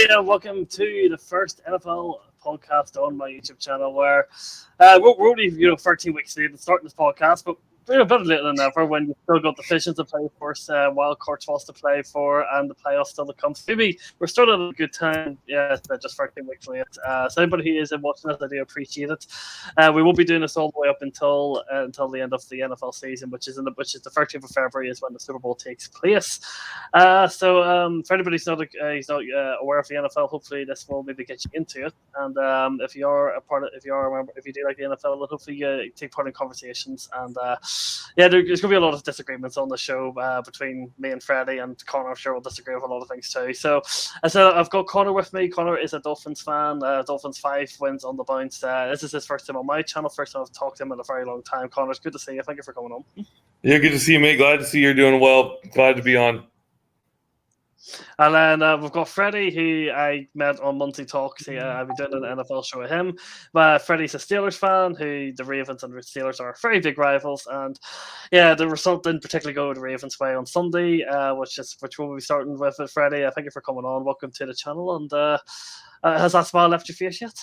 welcome to the first NFL podcast on my YouTube channel. Where we're only 13 weeks late to starting this podcast, but we're a bit later than ever when you've still got the Visions to play for, wild card spots to play for, and the playoffs still to come. So maybe we're starting at a good time. Yeah, just 13 weeks late. So anybody who is watching this, I do appreciate it. We will be doing this all the way up until the end of the NFL season, which is the 13th of February is when the Super Bowl takes place. So for anybody who's not aware of the NFL, hopefully this will maybe get you into it. And if you are a part of, if you do like the NFL, hopefully you take part in conversations. And there's going to be a lot of disagreements on the show between me and Freddy, and Connor. I'm sure will disagree with a lot of things too. So I've got Connor with me. Connor is a Dolphins fan. Dolphins 5 wins on the bounce. This is his first time on my channel. First time I've talked to him in a very long time. Connor, it's good to see you. Thank you for coming on. Yeah, good to see you, mate. Glad to see you're doing well. Glad to be on. And then we've got Freddy, who I met on Monthly Talks. I've been doing an NFL show with him. But Freddy's a Steelers fan, who the Ravens and the Steelers are very big rivals. And yeah, the result didn't particularly go the Ravens' way on Sunday, which we'll be starting with. Freddy, thank you for coming on. Welcome to the channel. And has that smile left your face yet?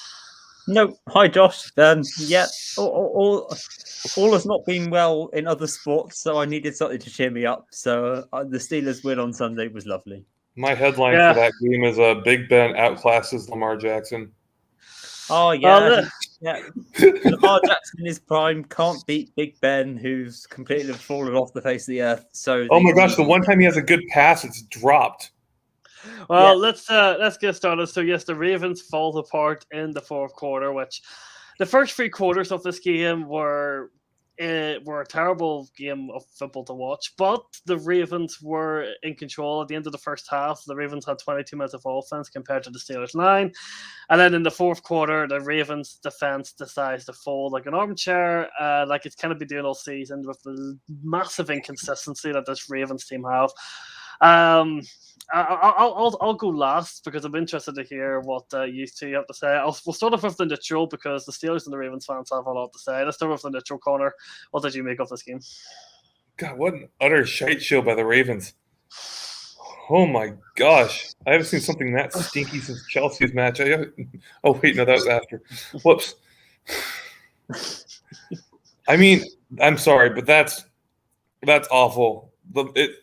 No. Hi, Josh. Yeah, all has not been well in other sports, so I needed something to cheer me up. So the Steelers win on Sunday was lovely. My headline for that game is Big Ben outclasses Lamar Jackson. Oh, yeah. Lamar Jackson in his prime can't beat Big Ben, who's completely fallen off the face of the earth. So, oh my gosh, the one time he has a good pass, it's dropped. Well, let's get started. So yes, the Ravens fall apart in the fourth quarter, which the first 3 quarters of this game were a terrible game of football to watch. But the Ravens were in control at the end of the first half. The Ravens had 22 minutes of offense compared to the Steelers 9. And then in the fourth quarter, the Ravens defense decides to fold like an armchair, like it's kind of been doing all season, with the massive inconsistency that this Ravens team have. I'll go last because I'm interested to hear what you two have to say. We'll start off with the neutral because the Steelers and the Ravens fans have a lot to say. Let's start with the neutral. Connor, what did you make of this game? God, what an utter shite show by the Ravens. Oh my gosh. I haven't seen something that stinky since Chelsea's match. Oh, wait, no, that was after. Whoops. I mean, I'm sorry, but that's awful.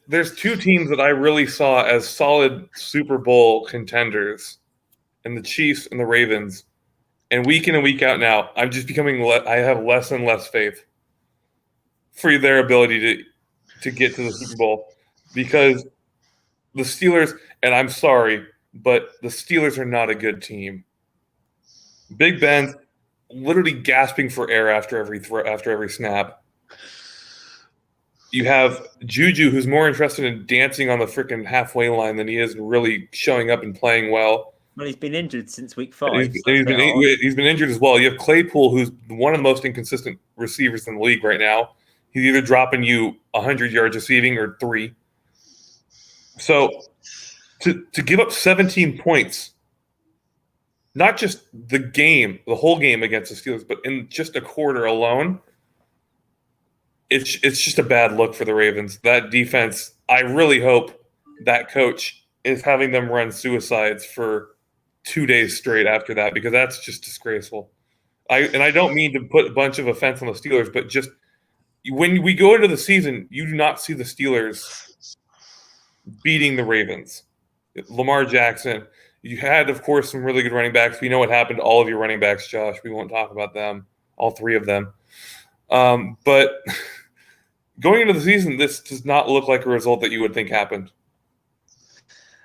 There's 2 teams that I really saw as solid Super Bowl contenders, and the Chiefs and the Ravens. And week in and week out now, I'm just becoming. I have less and less faith for their ability to get to the Super Bowl, because the Steelers. And I'm sorry, but the Steelers are not a good team. Big Ben literally gasping for air after every snap. You have Juju, who's more interested in dancing on the freaking halfway line than he is really showing up and playing well. Well, he's been injured since week 5. He's been injured as well. You have Claypool, who's one of the most inconsistent receivers in the league right now. He's either dropping you 100 yards receiving or 3. So to give up 17 points, not just the whole game against the Steelers, but in just a quarter alone, it's just a bad look for the Ravens. That defense, I really hope that coach is having them run suicides for 2 days straight after that, because that's just disgraceful. I don't mean to put a bunch of offense on the Steelers, but just when we go into the season, you do not see the Steelers beating the Ravens. Lamar Jackson, you had, of course, some really good running backs. We know what happened to all of your running backs, Josh. We won't talk about them, all 3 of them. But going into the season, this does not look like a result that you would think happened.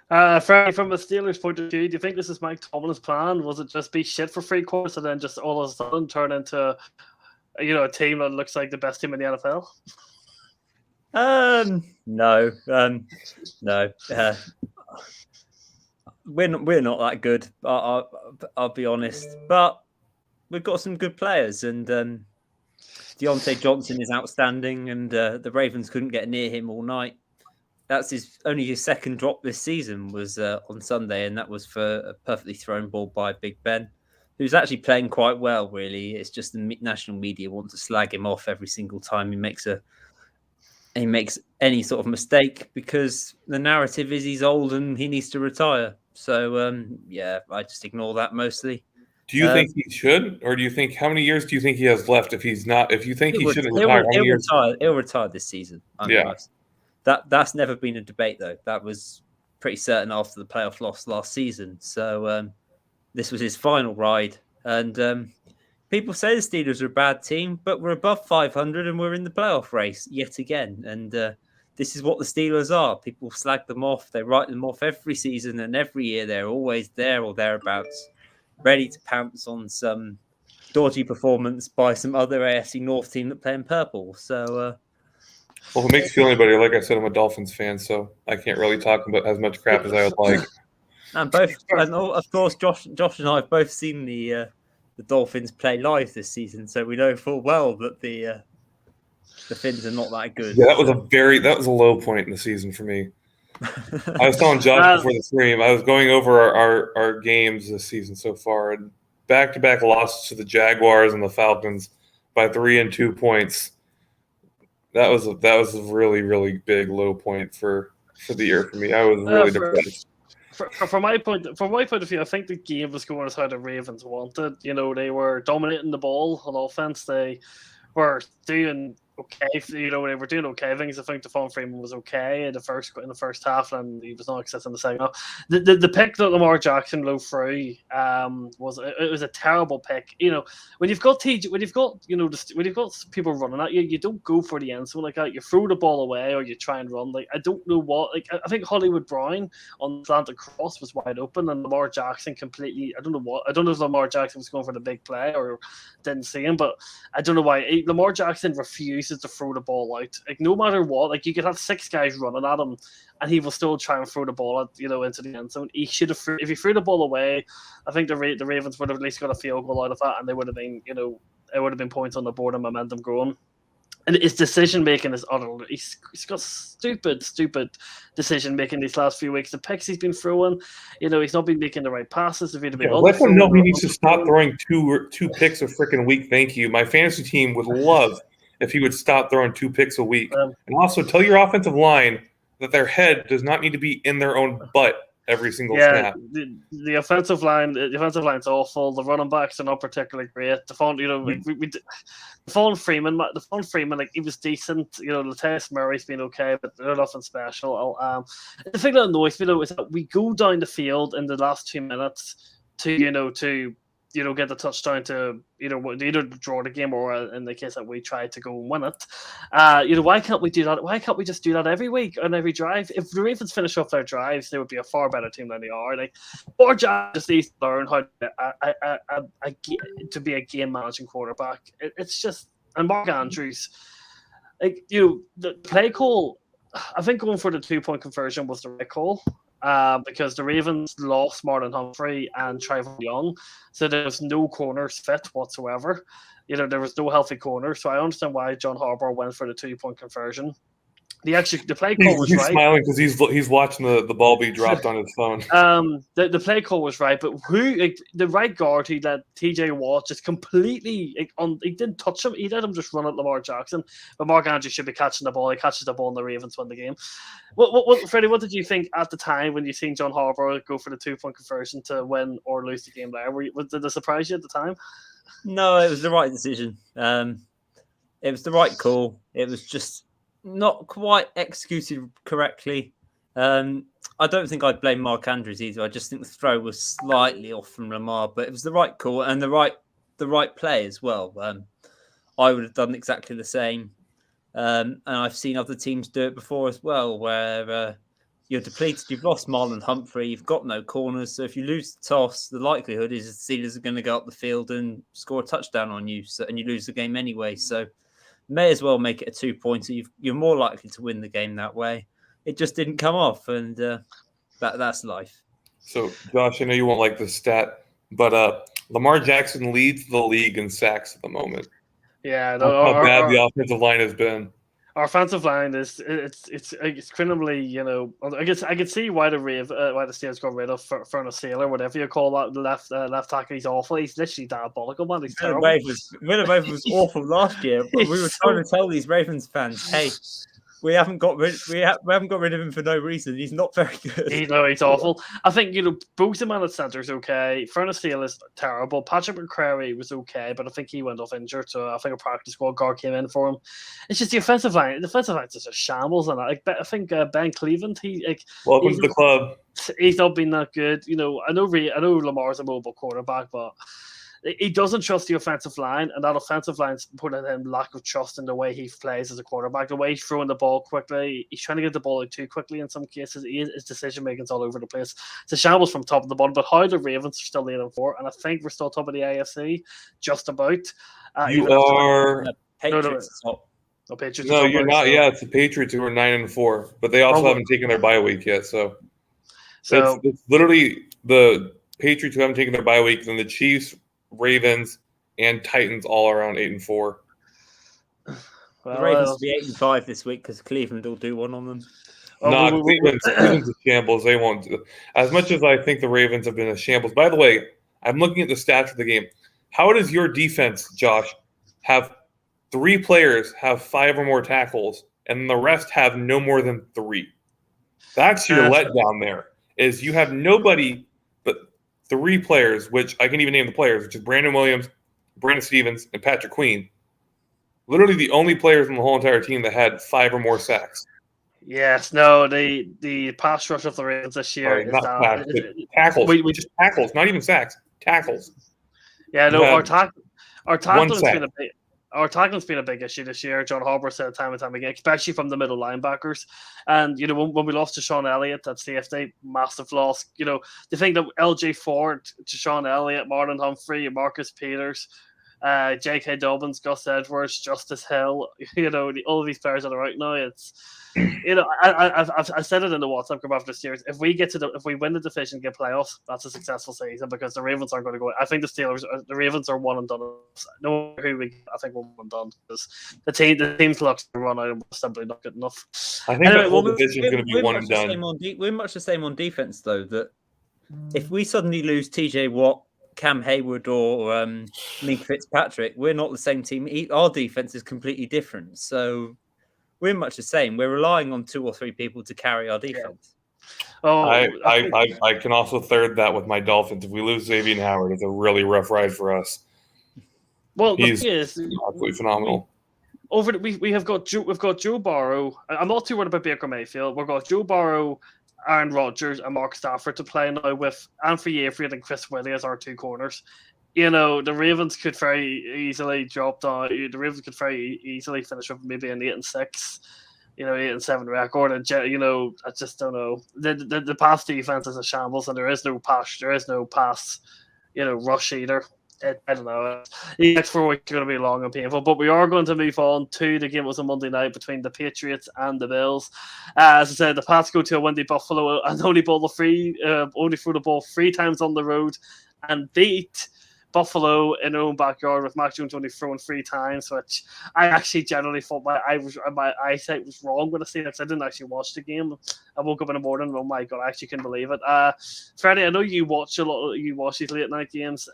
From a Steelers point of view, do you think this is Mike Tomlin's plan? Was it just be shit for 3 quarters and then just all of a sudden turn into a team that looks like the best team in the NFL? No. We're not that good. I'll be honest, but we've got some good players, and Deontay Johnson is outstanding, and the Ravens couldn't get near him all night. That's only his second drop this season was on Sunday, and that was for a perfectly thrown ball by Big Ben, who's actually playing quite well, really. It's just the national media want to slag him off every single time he makes any sort of mistake, because the narrative is he's old and he needs to retire. So yeah, I just ignore that mostly. Do you think he should, or do you think how many years do you think he has left? If he's not, if you think he shouldn't retire, how many years? He'll retire this season. Yeah. That's never been a debate though. That was pretty certain after the playoff loss last season. So this was his final ride, and people say the Steelers are a bad team, but we're above 500 and we're in the playoff race yet again. And this is what the Steelers are. People slag them off. They write them off every season, and every year they're always there or thereabouts, ready to pounce on some dodgy performance by some other AFC North team that play in purple. So, well, if it makes you feel any better, like I said, I'm a Dolphins fan, so I can't really talk about as much crap as I would like. And of course, Josh and I have both seen the Dolphins play live this season, so we know full well that the Finns are not that good. Yeah, that was a low point in the season for me. I was telling Josh before the stream, I was going over our games this season so far, and back-to-back losses to the Jaguars and the Falcons by 3 and 2 points. That was a really, really big low point for the year for me. I was really depressed. From my point of view, I think the game was going as how the Ravens wanted. You know, they were dominating the ball on offense. They were doing okay. You know, they were doing okay things. I think Devon Freeman was okay in the first half, and he was not accessing the second half. The pick that Lamar Jackson blew through was a terrible pick. You know, when you've got people running at you, you don't go for the end zone like that. You throw the ball away or you try and run. Like I don't know what. Like I think Hollywood Brown on the slanted cross was wide open, and Lamar Jackson completely. I don't know what. I don't know if Lamar Jackson was going for the big play or didn't see him, but I don't know why Lamar Jackson refuses to throw the ball out. Like no matter what, like you could have 6 guys running at him, and he will still try and throw the ball at, into the end zone. He should have. If he threw the ball away, I think the Ravens would have at least got a field goal out of that, and they would have been, it would have been points on the board and momentum growing. And his decision making is utter. He's got stupid decision making these last few weeks. The picks he's been throwing, he's not been making the right passes. If he'd been let him know he needs to stop throwing two picks a freaking week. Thank you. My fantasy team would love if he would stop throwing 2 picks a week. And also tell your offensive line that their head does not need to be in their own butt every single snap. The offensive line's awful. The running backs are not particularly great. Devon Freeman, like he was decent. Latavius Murray's been okay, but they're nothing special. The thing that annoys me though is that we go down the field in the last 2 minutes to get the touchdown to either draw the game or in the case that we try to go and win it. Why can't we do that? Why can't we just do that every week on every drive? If the Ravens finish off their drives, they would be a far better team than they are. Or just needs to learn how to be a game managing quarterback. It's just, and Mark Andrews, the play call. I think going for the 2-point conversion was the right call. Because the Ravens lost Marlon Humphrey and Trayvon Young, so there was no corners fit whatsoever. There was no healthy corner, so I understand why John Harbaugh went for the 2-point conversion. The play call was right. He's smiling because he's watching the ball be dropped on his phone. The play call was right, but the right guard who let TJ Watt just completely he didn't touch him. He let him just run at Lamar Jackson. But Mark Andrews should be catching the ball. He catches the ball, and the Ravens win the game. What Freddie? What did you think at the time when you seen John Harbaugh go for the 2-point conversion to win or lose the game there? Did it surprise you at the time? No, it was the right decision. It was the right call. It was just not quite executed correctly. I don't think I'd blame Mark Andrews either. I just think the throw was slightly off from Lamar, but it was the right call and the right play as well. I would have done exactly the same. And I've seen other teams do it before as well, where you're depleted, you've lost Marlon Humphrey, you've got no corners. So if you lose the toss, the likelihood is the Steelers are going to go up the field and score a touchdown on you, and you lose the game anyway. So may as well make it a 2-pointer. You're more likely to win the game that way. It just didn't come off, and that's life. So, Josh, I know you won't like this stat, but Lamar Jackson leads the league in sacks at the moment. Yeah, how bad the offensive line has been. Our offensive line is it's criminally, I guess I could see why the Steelers got rid of Furnace Sailor, whatever you call that left tackle. He's awful. He's literally diabolical, man. He's terrible. Villanueva was awful last year. But we were trying to tell these Ravens fans, hey, we haven't got rid of him for no reason. He's not very good. He's awful. I think Bozeman at centre is okay. Furnace is terrible. Patrick McCrary was okay, but I think he went off injured, so I think a practice squad guard came in for him. It's just the offensive line. The offensive line is just a shambles, and I think Ben Cleveland. Welcome to the club. He's not been that good. I know Lamar's a mobile quarterback, but he doesn't trust the offensive line, and that offensive line's putting in lack of trust in the way he plays as a quarterback. The way he's throwing the ball quickly, he's trying to get the ball out too quickly in some cases. His decision making's all over the place. It's a shambles from top to the bottom. But how the Ravens are still 8-4, and I think we're still top of the AFC, just about. You are Patriots top. No, Patriots. No, you're not. Yeah, it's the Patriots who are 9-4, but they also haven't taken their bye week yet. So it's literally the Patriots who haven't taken their bye week, and the Chiefs, Ravens, and Titans all around 8-4. The Ravens will be 8-5 this week because Cleveland will do one on them. No, Cleveland's a shambles. They won't. As much as I think the Ravens have been a shambles. By the way, I'm looking at the stats of the game. How does your defense, Josh, have 3 players have 5 or more tackles, and the rest have no more than 3? That's your letdown there, is you have nobody but 3 players, which I can even name the players, which is Brandon Williams, Brandon Stevens, and Patrick Queen. Literally the only players in the whole entire team that had 5 or more sacks. Yes, no, the pass rush of the Ravens this year is not tackles. Just tackles, not even sacks. Tackles. Yeah, no, our tackling's been a big issue this year. John Harbaugh said time and time again, especially from the middle linebackers. And when we lost to Sean Elliott at safety, massive loss. The thing that LJ Ford, Sean Elliott, Marlon Humphrey, Marcus Peters, J.K. Dobbins, Gus Edwards, Justice Hill, all of these players that are out now. It's I said it in the WhatsApp group after the series. If we win the division, get playoffs, that's a successful season because the Ravens aren't going to go. I think the Ravens are one and done. No, I think we're one and done because the team's looks to run out and simply not good enough. I think the whole division is going to be one and done. We're much the same on defense, though. That if we suddenly lose T.J. Watt, Cam Hayward, or Minka Fitzpatrick, we're not the same team. Our defense is completely different. So. We're much the same. We're relying on 2 or 3 people to carry our defense. Yeah. Oh, I can also third that with my Dolphins. If we lose Xavier Howard, it's a really rough ride for us. Well, he's absolutely phenomenal. We've got Joe Burrow. I'm not too worried about Baker Mayfield. We've got Joe Burrow, Aaron Rodgers, and Mark Stafford to play now with Anthony Avery and Chris Whitty as our 2 corners. The Ravens could very easily drop down. The Ravens could very easily finish with maybe an 8-6, 8-7 record. And I just don't know. The pass defense is a shambles, and there is no pass. Rush either. I don't know. The next 4 weeks are going to be long and painful, but we are going to move on to the game. It was a Monday night between the Patriots and the Bills. As I said, the Pats go to a windy Buffalo and only threw the ball 3 times on the road and beat Buffalo in their own backyard with Mac Jones only throwing 3 times, which I actually generally thought my eyesight was wrong when I see that. I didn't actually watch the game. I woke up in the morning and oh my god, I actually couldn't believe it. Freddie, I know you watch these late night games.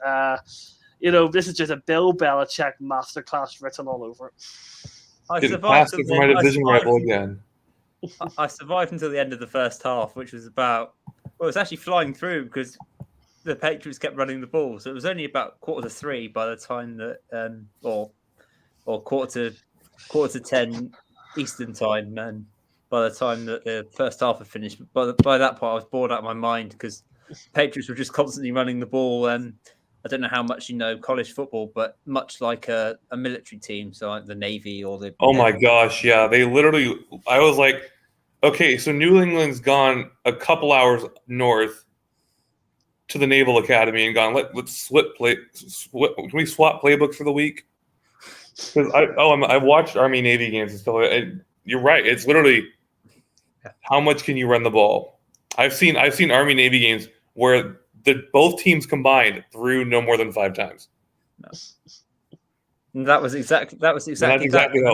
This is just a Bill Belichick masterclass written all over it. I survived for my division rival again. I survived until the end of the first half, which was it was actually flying through because the Patriots kept running the ball, so it was only about 2:45 by the time that, or quarter to 10 Eastern time, and by the time that the first half had finished. But by that point, I was bored out of my mind because Patriots were just constantly running the ball. And I don't know how much you know college football, but much like a military team, so like the Navy or the. Oh my gosh, yeah, they literally. I was like, okay, so New England's gone a couple hours north to the Naval Academy and gone, let's can we swap playbooks for the week? Because I've watched Army Navy games and stuff like that, and you're right. It's literally how much can you run the ball? I've seen Army Navy games where both teams combined threw no more than 5 times. No. That was exactly how it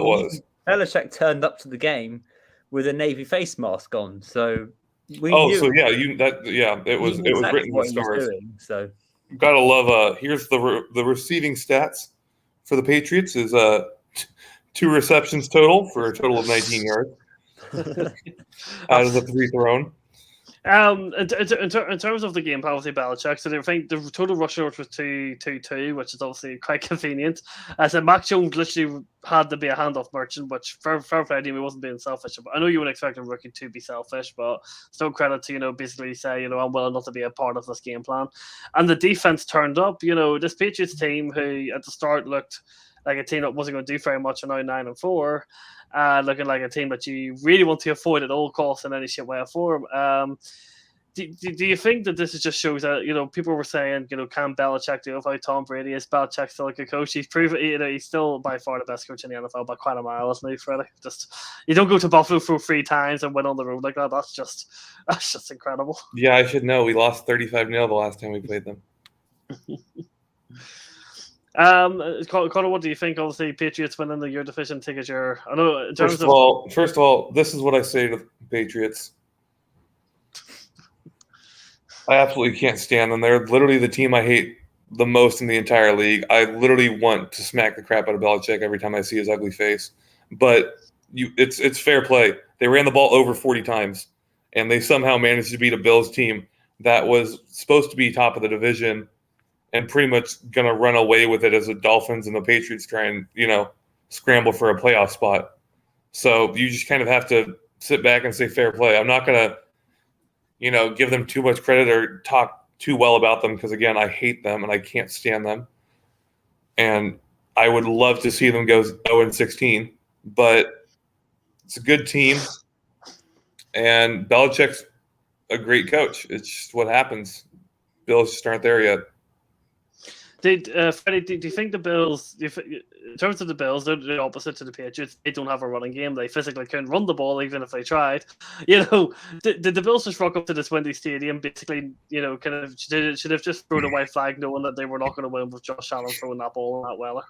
was. Belichick turned up to the game with a Navy face mask on, so. It was written in the stars. So gotta love. Here's the receiving stats for the Patriots is 2 receptions total for a total of 19 yards. out of the 3 thrown. In terms of the game, obviously Belichick. So I think the total rush yards was 2-2-2, which is obviously quite convenient. As I said, Mac Jones literally had to be a handoff merchant, which fair play to him, he wasn't being selfish. I know you would expect a rookie to be selfish, but still credit to basically say I'm willing not to be a part of this game plan. And the defense turned up. This Patriots team who at the start looked like a team that wasn't going to do very much, and now 9-4. Looking like a team that you really want to avoid at all costs in any shape, way, or form. Do you think that this just shows that people were saying can Belichick do it without Tom Brady? Is Belichick still a good coach? He's proven he's still by far the best coach in the NFL by quite a mile, isn't he, Freddy? Just you don't go to Buffalo for 3 times and win on the road like that. That's just incredible. Yeah, I should know. We lost 35-0 the last time we played them. Connor, what do you think? Obviously, Patriots winning the year division ticket. I know. First of all, this is what I say to the Patriots. I absolutely can't stand them. They're literally the team I hate the most in the entire league. I literally want to smack the crap out of Belichick every time I see his ugly face. But it's fair play. They ran the ball over 40 times, and they somehow managed to beat a Bills team that was supposed to be top of the division and pretty much going to run away with it as the Dolphins and the Patriots try and, scramble for a playoff spot. So you just kind of have to sit back and say fair play. I'm not going to, give them too much credit or talk too well about them because, again, I hate them and I can't stand them. And I would love to see them go 0-16, but it's a good team. And Belichick's a great coach. It's just what happens. Bills just aren't there yet. Freddie, do you think the Bills, in terms of the Bills, they're the opposite to the Patriots? They don't have a running game. They physically couldn't run the ball even if they tried. Did the Bills just rock up to this windy stadium, basically, kind of should have just thrown a white flag knowing that they were not going to win with Josh Allen throwing that ball in that weather?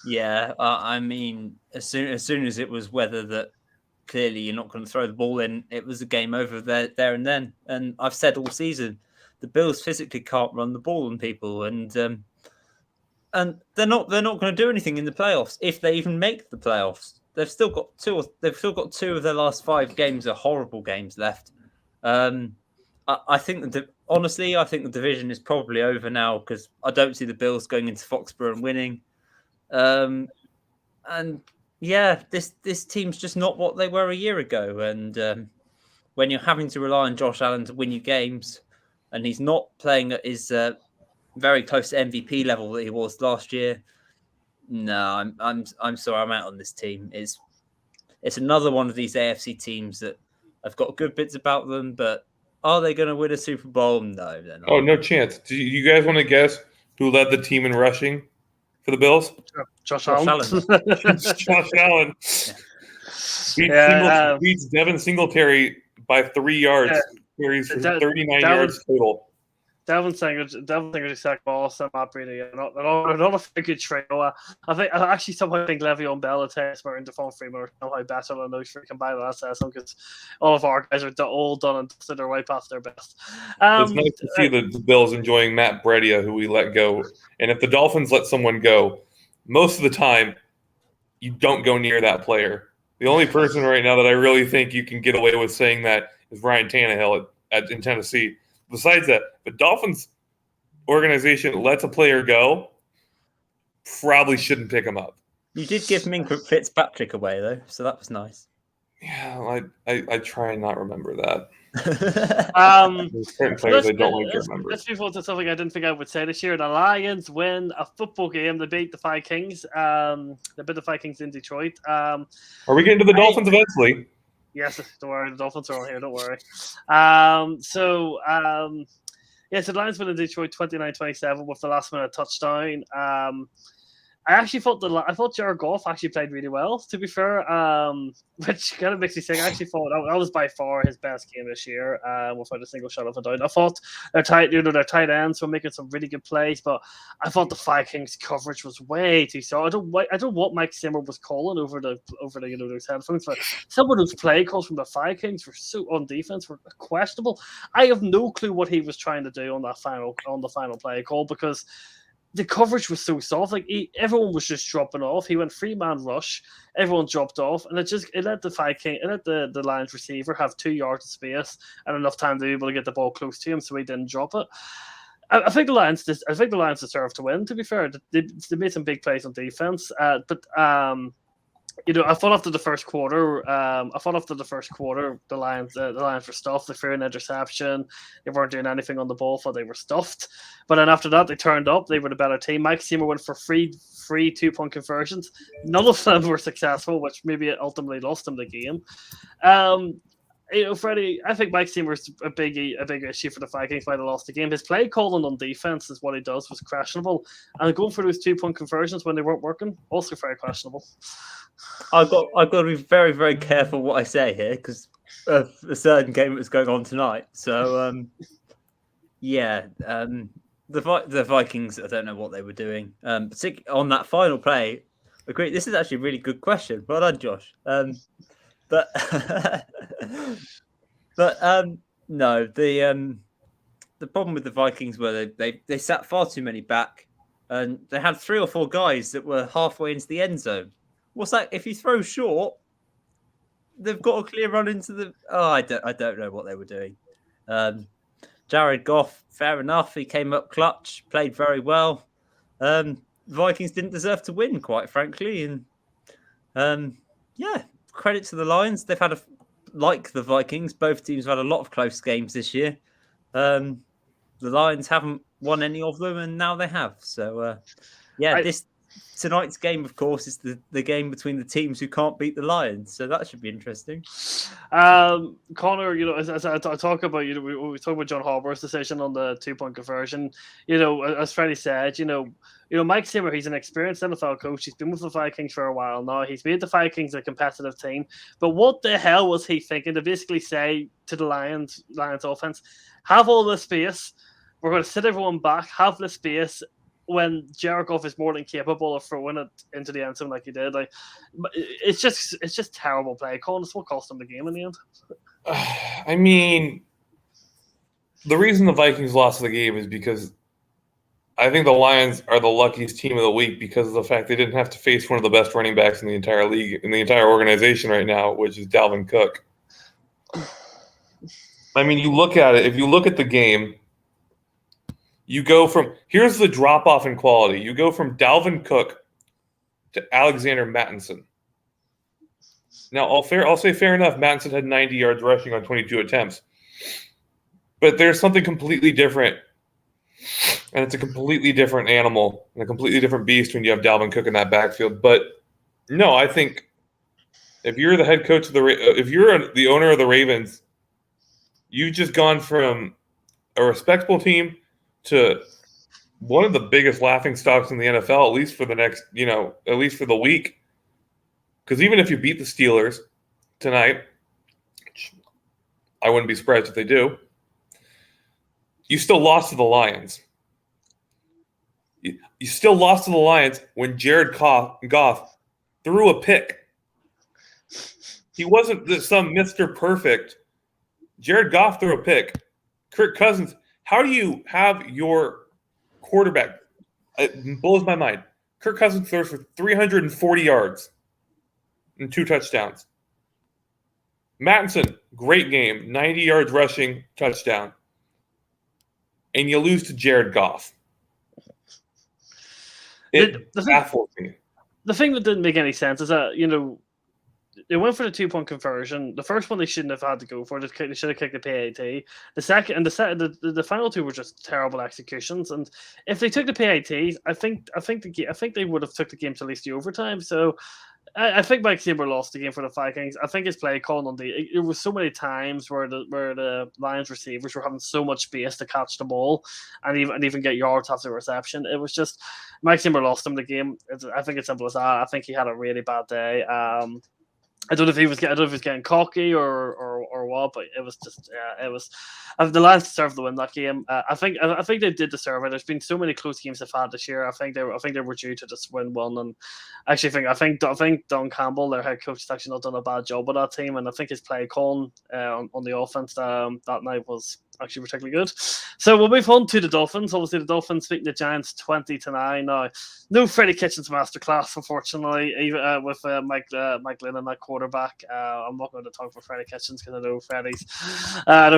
Yeah, I mean, as soon as it was weather that clearly you're not going to throw the ball in, it was a game over there and then. And I've said all season, the Bills physically can't run the ball on people, and they're not going to do anything in the playoffs if they even make the playoffs. They've still got two of their last 5 games are horrible games left. I think honestly, I think the division is probably over now because I don't see the Bills going into Foxborough and winning. And yeah, this team's just not what they were a year ago. And when you're having to rely on Josh Allen to win you games, and he's not playing at his very close to MVP level that he was last year, no, I'm sorry, I'm out on this team. It's another one of these AFC teams that have got good bits about them, but are they going to win a Super Bowl? No, they're not. Oh, no chance. Do you guys want to guess who led the team in rushing for the Bills? Josh Allen. Josh Allen. Yeah. Beats Devin Singletary by 3 yards. Carries for 39 yards total. Devin Singletary sack ball, Matt Brady. Not a very good trio. I actually somehow think Le'Veon Bell and Terrence Martin, Devon Freeman are somehow better than those freaking by that system because all of our guys are all done and dusted. They're right past their best. It's nice to see the Bills enjoying Matt Breida, who we let go. And if the Dolphins let someone go, most of the time you don't go near that player. The only person right now that I really think you can get away with saying that is Ryan Tannehill in Tennessee. Besides that, the Dolphins organization lets a player go, probably shouldn't pick him up. You did give Minkah Fitzpatrick away, though, so that was nice. Yeah, I try and not remember that. Certain players I don't like to remember. Let's move on to something I didn't think I would say this year. The Lions win a football game. They beat the Vikings. They beat the Vikings in Detroit. Are we getting to the Dolphins eventually? Yes, don't worry. The Dolphins are on here. Don't worry. So the Lions win in Detroit 29-27 with the last minute touchdown. I thought Jared Goff actually played really well, to be fair, which kind of makes me think. I actually thought that was by far his best game this year, without a single shot of a doubt. I thought their tight ends were making some really good plays, but I thought the Vikings coverage was way too soft. I don't know what Mike Zimmer was calling over the those headphones, but some of those play calls from the Vikings were so on defense were questionable. I have no clue what he was trying to do on the final play call because the coverage was so soft. Like everyone was just dropping off. He went 3-man rush. Everyone dropped off, and it let the Lions receiver have 2 yards of space and enough time to be able to get the ball close to him, so he didn't drop it. I think the Lions deserve to win. To be fair, they made some big plays on defense, but I thought after the first quarter, the Lions were stuffed. They threw an interception. They weren't doing anything on the ball. Thought they were stuffed. But then after that, they turned up. They were the better team. Mike Seymour went for three 2-point conversions. None of them were successful, which maybe ultimately lost them the game. Freddy, I think Mike Seymour's a big issue for the Vikings why they lost the game. His play calling on defense is what he does was questionable, and going for those 2-point conversions when they weren't working also very questionable. I've got to be very, very careful what I say here because of a certain game that's going on tonight. So, the Vikings, I don't know what they were doing. Particularly on that final play, agree. This is actually a really good question. Well done, Josh. But no, the problem with the Vikings were they sat far too many back, and they had 3 or 4 guys that were halfway into the end zone. What's that? If you throw short, they've got a clear run into the. Oh, I don't know what they were doing. Jared Goff, fair enough. He came up clutch, played very well. Vikings didn't deserve to win, quite frankly, and credit to the Lions. They've had like the Vikings, both teams have had a lot of close games this year. The Lions haven't won any of them, and now they have. So, tonight's game, of course, is the game between the teams who can't beat the Lions. So that should be interesting. Connor, as I talk about, we talk about John Harbaugh's decision on the 2-point conversion. As Freddy said, Mike Zimmer, he's an experienced NFL coach. He's been with the Vikings for a while now. He's made the Vikings a competitive team. But what the hell was he thinking to basically say to the Lions offense, have all this space, we're going to sit everyone back, have the space, when Jared Goff is more than capable of throwing it into the end zone like he did. Like, it's just terrible play. Colin, it's what cost them the game in the end. I mean, the reason the Vikings lost the game is because I think the Lions are the luckiest team of the week because of the fact they didn't have to face one of the best running backs in the entire league, in the entire organization right now, which is Dalvin Cook. I mean, you look at it. If you look at the game, you go from – here's the drop-off in quality. You go from Dalvin Cook to Alexander Mattinson. Now, I'll say fair enough. Mattinson had 90 yards rushing on 22 attempts. But there's something completely different, and it's a completely different animal and a completely different beast when you have Dalvin Cook in that backfield. But, no, I think if you're the head coach of if you're the owner of the Ravens, you've just gone from a respectable team to one of the biggest laughingstocks in the NFL, at least for the next, at least for the week. Because even if you beat the Steelers tonight, which I wouldn't be surprised if they do, you still lost to the Lions. You still lost to the Lions when Jared Goff threw a pick. He wasn't some Mr. Perfect. Jared Goff threw a pick. Kirk Cousins. How do you have your quarterback? It blows my mind. Kirk Cousins throws for 340 yards and 2 touchdowns. Mattinson, great game. 90 yards rushing, touchdown. And you lose to Jared Goff. It baffles me. The thing that didn't make any sense is that, they went for the 2-point conversion. The first one they shouldn't have had to go for. They should have kicked the PAT. The second and the final 2 were just terrible executions. And if they took the PATs, I think they would have took the game to at least the overtime. So I think Mike Zimmer lost the game for the Vikings. I think his play calling on it was so many times where the Lions receivers were having so much space to catch the ball and even get yards after the reception. It was just Mike Zimmer lost him the game. I think it's simple as that. I think he had a really bad day. I don't know if he was getting cocky or what, but it was just the Lions deserved to win that game. I think they did deserve it. There's been so many close games they've had this year. I think they were due to just win one. And actually, I think Don Campbell, their head coach, has actually not done a bad job with that team. And I think his play calling on the offense that night was actually particularly good. So we'll move on to the Dolphins. Obviously, the Dolphins beating the Giants 20-9. Now, no Freddy Kitchens masterclass, unfortunately, even with Mike Lynn and that quarterback. I'm not going to talk about Freddy Kitchens because I know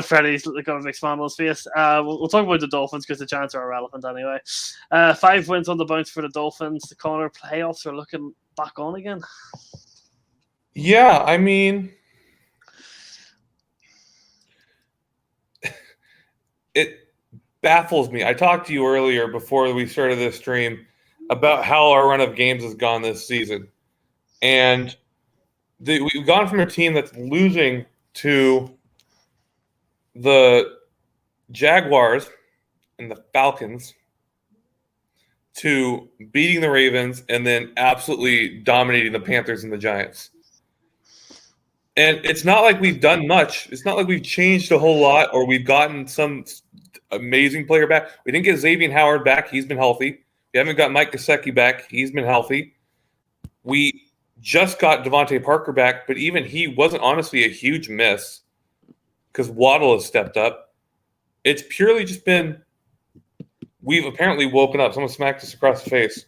Freddy's got a big smile on his face. We'll talk about the Dolphins because the Giants are irrelevant anyway. 5 wins on the bounce for the Dolphins. The Connor playoffs are looking back on again. Yeah, I mean, it baffles me. I talked to you earlier before we started this stream about how our run of games has gone this season. And we've gone from a team that's losing to the Jaguars and the Falcons to beating the Ravens and then absolutely dominating the Panthers and the Giants. And it's not like we've done much. It's not like we've changed a whole lot or we've gotten some amazing player back. We didn't get Xavier Howard back. He's been healthy. We haven't got Mike Gesicki back. He's been healthy. We just got Devontae Parker back, but even he wasn't honestly a huge miss because Waddle has stepped up. It's purely just been we've apparently woken up. Someone smacked us across the face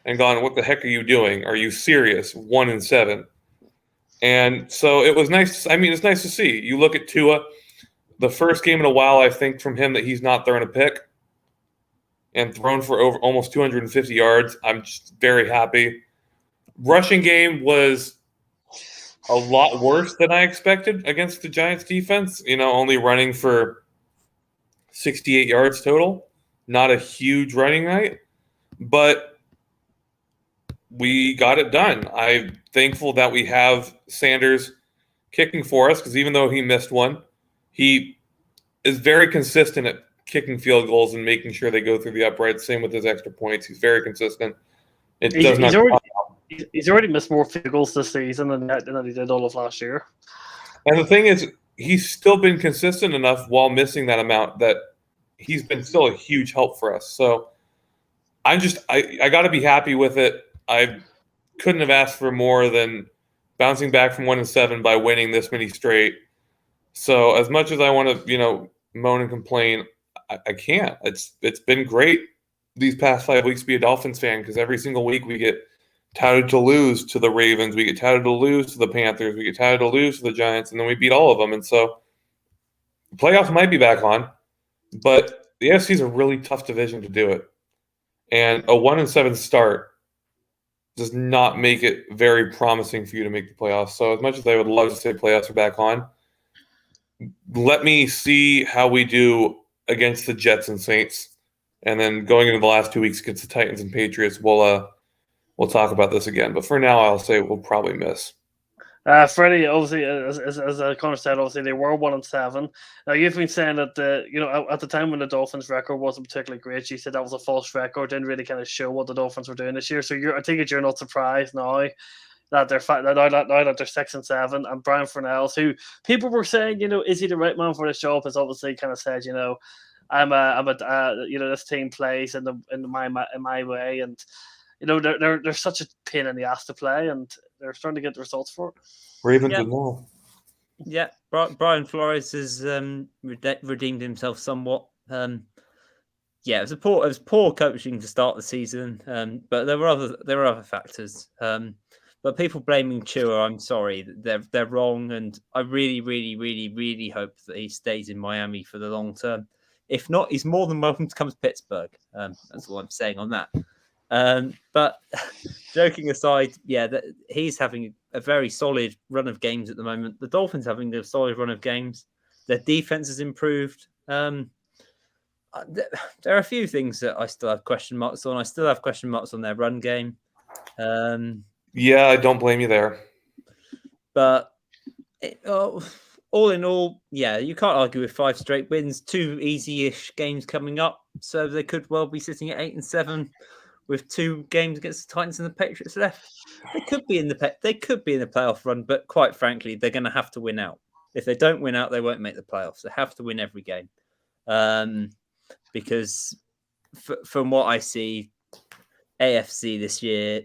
and gone, what the heck are you doing? Are you serious? 1-7. And so it was nice. I mean, it's nice to see. You look at Tua, the first game in a while, I think, from him that he's not throwing a pick and thrown for over almost 250 yards. I'm just very happy. Rushing game was a lot worse than I expected against the Giants defense. Only running for 68 yards total. Not a huge running night, but we got it done. I'm thankful that we have Sanders kicking for us because even though he missed one, he is very consistent at kicking field goals and making sure they go through the uprights. Same with his extra points. He's very consistent. He's already missed more field goals this season than he did all of last year. And the thing is, he's still been consistent enough while missing that amount that he's been still a huge help for us. So I got to be happy with it. I couldn't have asked for more than bouncing back from 1-7 by winning this many straight. So as much as I want to, moan and complain, I can't. It's been great these past 5 weeks to be a Dolphins fan because every single week we get touted to lose to the Ravens, we get touted to lose to the Panthers, we get touted to lose to the Giants, and then we beat all of them. And so the playoffs might be back on, but the AFC is a really tough division to do it. And a 1-7 start does not make it very promising for you to make the playoffs. So as much as I would love to say playoffs are back on, let me see how we do against the Jets and Saints. And then going into the last 2 weeks against the Titans and Patriots, we'll talk about this again. But for now, I'll say we'll probably miss. Freddie, obviously, as Connor said, obviously they were 1-7. Now you've been saying that at the time when the Dolphins' record wasn't particularly great, you said that was a false record, didn't really kind of show what the Dolphins were doing this year. So I think you're not surprised now that they're 6-7, and Brian Furnells, who people were saying, is he the right man for this job, has obviously kind of said, this team plays in my way, and they're such a pain in the ass to play, and they're starting to get the results for it. Ravens would know. Yeah, Brian Flores has redeemed himself somewhat. It was poor coaching to start the season, but there were other factors. But people blaming Tua, I'm sorry, they're wrong, and I really, really, really, really hope that he stays in Miami for the long term. If not, he's more than welcome to come to Pittsburgh. That's what I'm saying on that. But joking aside, he's having a very solid run of games at the moment. The Dolphins having a solid run of games. Their defense has improved. There are a few things that I still have question marks on. I still have question marks on their run game. I don't blame you there. But all in all, you can't argue with 5 straight wins. 2 easy-ish games coming up, so they could well be sitting at 8-7 with 2 games against the Titans and the Patriots left. They could be in the playoff run, but quite frankly, they're going to have to win out. If they don't win out, they won't make the playoffs. They have to win every game, because from what I see, AFC this year,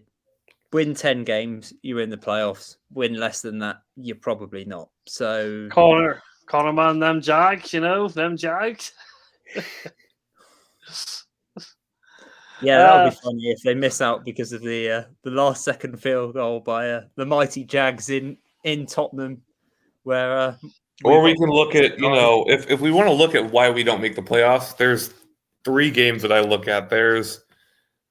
win 10 games, you're in the playoffs. Win less than that, you're probably not. So, Connor, Connor man, them Jags, them Jags. Yeah, that would be funny if they miss out because of the last second field goal by the mighty Jags in Tottenham, where or we can look at, if we want to look at why we don't make the playoffs, there's 3 games that I look at. There's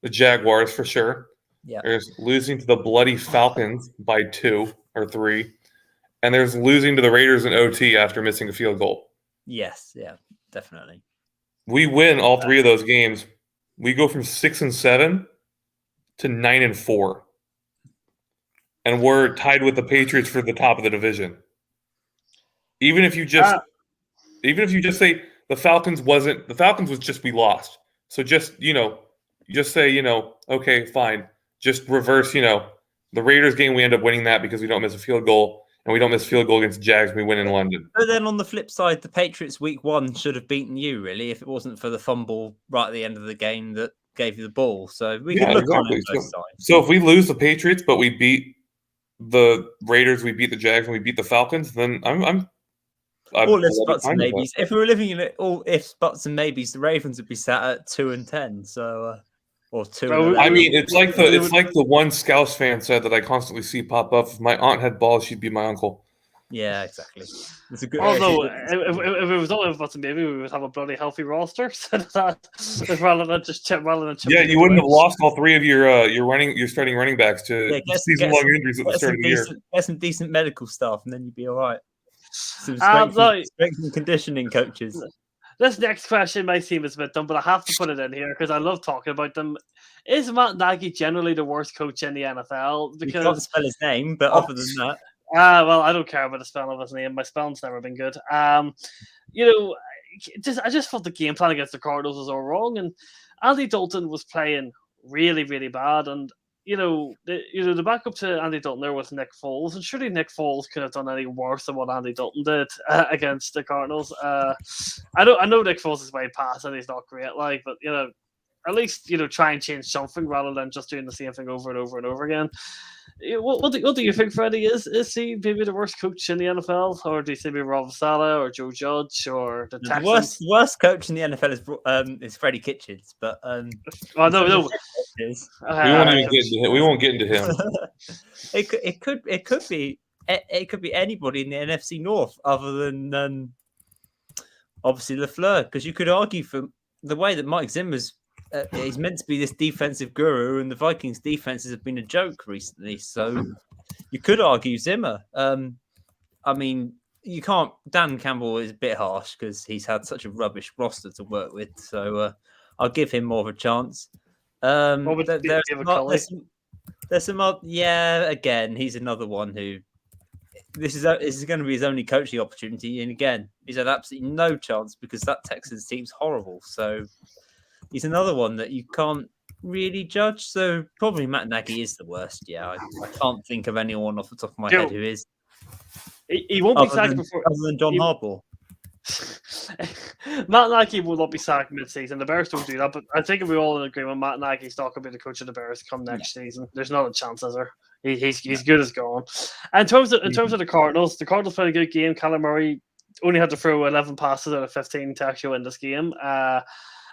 the Jaguars for sure. Yeah. There's losing to the bloody Falcons by 2 or 3. And there's losing to the Raiders in OT after missing a field goal. Yes, yeah, definitely. We win all 3 of those games. We go from 6-7 to 9-4. And we're tied with the Patriots for the top of the division. Even if you just say the Falcons was just we lost. So just say, okay, fine. Just reverse, the Raiders game, we end up winning that because we don't miss a field goal, and we don't miss a field goal against the Jags, we win in London. But then on the flip side, the Patriots week 1 should have beaten you, really, if it wasn't for the fumble right at the end of the game that gave you the ball. So we can look on it both sides. So if we lose the Patriots, but we beat the Raiders, we beat the Jags, and we beat the Falcons, then I'm all ifs, buts, and maybes. If we were living in all ifs, buts, and maybes, the Ravens would be sat at 2-10. So, or 2. I mean, it's like the one Scouse fan said that I constantly see pop up. If my aunt had balls, she'd be my uncle. Yeah, exactly. It's a good. Although, if it was all ifs, buts, and maybe we would have a bloody healthy roster, rather than just chip. Yeah, you wouldn't have lost all 3 of your starting running backs to season-long injuries at the start of the year. Get some decent medical staff, and then you'd be all right. Some strength and conditioning coaches. This next question might seem a bit dumb, but I have to put it in here because I love talking about them. Is Matt Nagy generally the worst coach in the NFL? Because you can't spell his name, but other than that, well, I don't care about the spelling of his name. My spelling's never been good. I just thought the game plan against the Cardinals was all wrong, and Andy Dalton was playing really, really bad, and the backup to Andy Dalton there was Nick Foles, and surely Nick Foles could have done any worse than what Andy Dalton did against the Cardinals. I know Nick Foles is way past and he's not great, but at least try and change something rather than just doing the same thing over and over and over again. What do you think, Freddy? Is he maybe the worst coach in the NFL, or do you think maybe Rob Saleh or Joe Judge or the Texans? The worst coach in the NFL is Freddie Kitchens, but no. We won't get into him. It could be anybody in the NFC North other than obviously LaFleur, because you could argue for the way that Mike Zimmer's. He's meant to be this defensive guru, and the Vikings' defenses have been a joke recently. So you could argue Zimmer. I mean, you can't. Dan Campbell is a bit harsh because he's had such a rubbish roster to work with. So I'll give him more of a chance. There's some odd. Yeah, again, he's another one who. This is going to be his only coaching opportunity, and again, he's had absolutely no chance because that Texans team's horrible. So. He's another one that you can't really judge. So probably Matt Nagy is the worst. Yeah, I can't think of anyone off the top of my head who is. He won't be sacked other than John Harbaugh. Matt Nagy will not be sacked mid-season. The Bears don't do that, but I think we're all in agreement. Matt Nagy's not going to be the coach of the Bears come next season. There's not a chance, is there? He's good as gone. And in terms of the Cardinals played a good game. Kyler Murray only had to throw 11 passes out of 15 to actually win this game.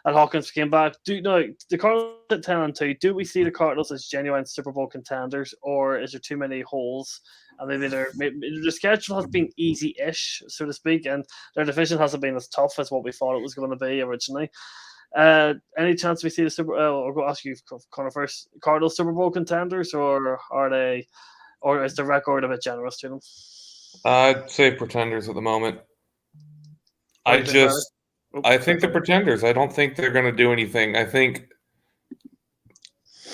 And Hawkins came back. The Cardinals at 10-2. Do we see the Cardinals as genuine Super Bowl contenders, or is there too many holes? And maybe their schedule has been easy-ish, so to speak, and their division hasn't been as tough as what we thought it was going to be originally. Any chance we see the Super? I'll go ask you, Connor, first. Cardinals Super Bowl contenders, or are they? Or is the record a bit generous to them? I'd say pretenders at the moment. I think the pretenders. I don't think they're going to do anything. I think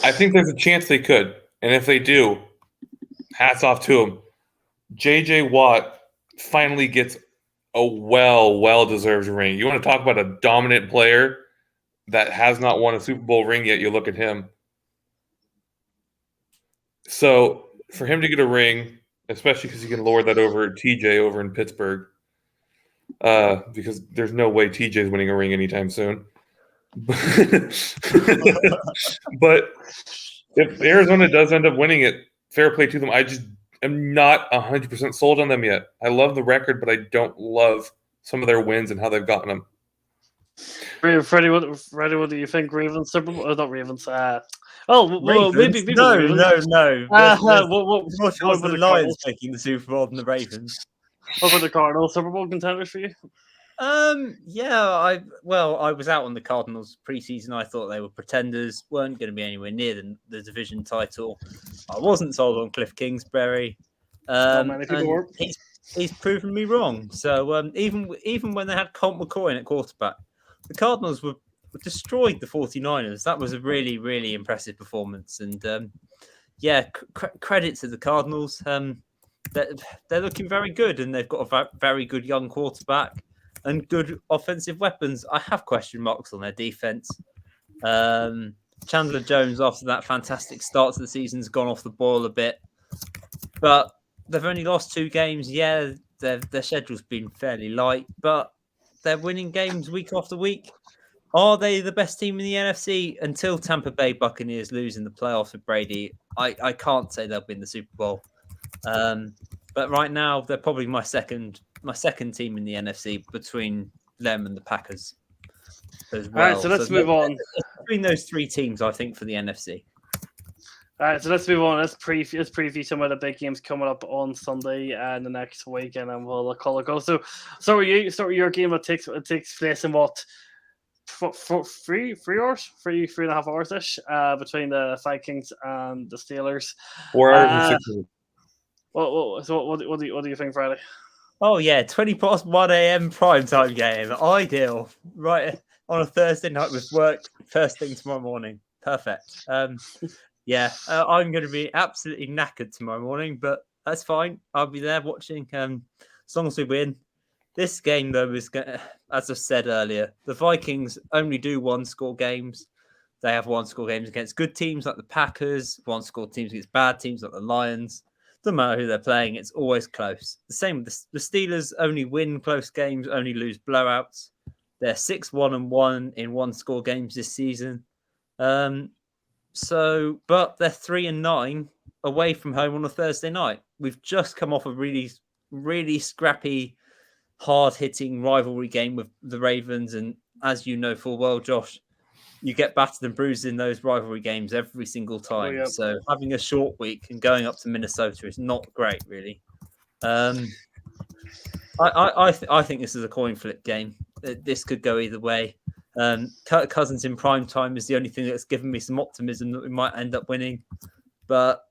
there's a chance they could, and if they do, hats off to them. J.J. Watt finally gets a well-deserved ring. You want to talk about a dominant player that has not won a Super Bowl ring yet? You look at him. So for him to get a ring, especially because he can lord that over TJ over in Pittsburgh. Because there's no way TJ's winning a ring anytime soon. But if Arizona does end up winning it, fair play to them. am not 100% sold on them yet. I love the record, but I don't love some of their wins and how they've gotten them. Freddy, what do you think? Ravens Super Bowl? Not Ravens. Well, maybe the No. Ravens. What What the the Lions Cardinals? making the Super Bowl than the Ravens? What about the Cardinals Super Bowl contenders for you? I was out on the Cardinals preseason. I thought they were pretenders, weren't going to be anywhere near the division title. I wasn't sold on Cliff Kingsbury, Not many people and were. he's proven me wrong. So even when they had Colt McCoy in at quarterback, the Cardinals were destroyed the 49ers. That was a really, really impressive performance. And credit to the Cardinals. They're looking very good, and they've got a very good young quarterback and good offensive weapons. I have question marks on their defense. Chandler Jones, after that fantastic start to the season, has gone off the boil a bit. But they've only lost 2 games. Yeah, their schedule's been fairly light, but they're winning games week after week. Are they the best team in the NFC until Tampa Bay Buccaneers lose in the playoffs with Brady? I can't say they'll win the Super Bowl. But right now, they're probably my second team in the NFC between them and the Packers as well. All right, so let's move on. Between those 3 teams, I think, for the NFC. All right, so let's move on. Let's preview some of the big games coming up on Sunday and the next week, and then we'll call it go. So start with your game. It takes place in what? 3 hours, 3.5 hours ish, between the Vikings and the Steelers. 4 hours and 6 minutes. What do you think, Friday? Oh yeah, 20 past 1 a.m. primetime game, ideal. Right on a Thursday night with work, first thing tomorrow morning, perfect. I'm going to be absolutely knackered tomorrow morning, but that's fine. I'll be there watching. As long as we win. This game, though, is as I said earlier, the Vikings only do 1-score games. They have 1-score games against good teams like the Packers, 1-score teams against bad teams like the Lions. Doesn't matter who they're playing, it's always close. The same with the Steelers, only win close games, only lose blowouts. They're 6-1-1 in 1-score games this season. But they're 3-9 away from home on a Thursday night. We've just come off a really, really scrappy, hard-hitting rivalry game with the Ravens, and as you know full well, Josh, you get battered and bruised in those rivalry games every single time. Oh, yeah. So having a short week and going up to Minnesota is not great, really. I think this is a coin flip game. This could go either way. Kirk Cousins in prime time is the only thing that's given me some optimism that we might end up winning, but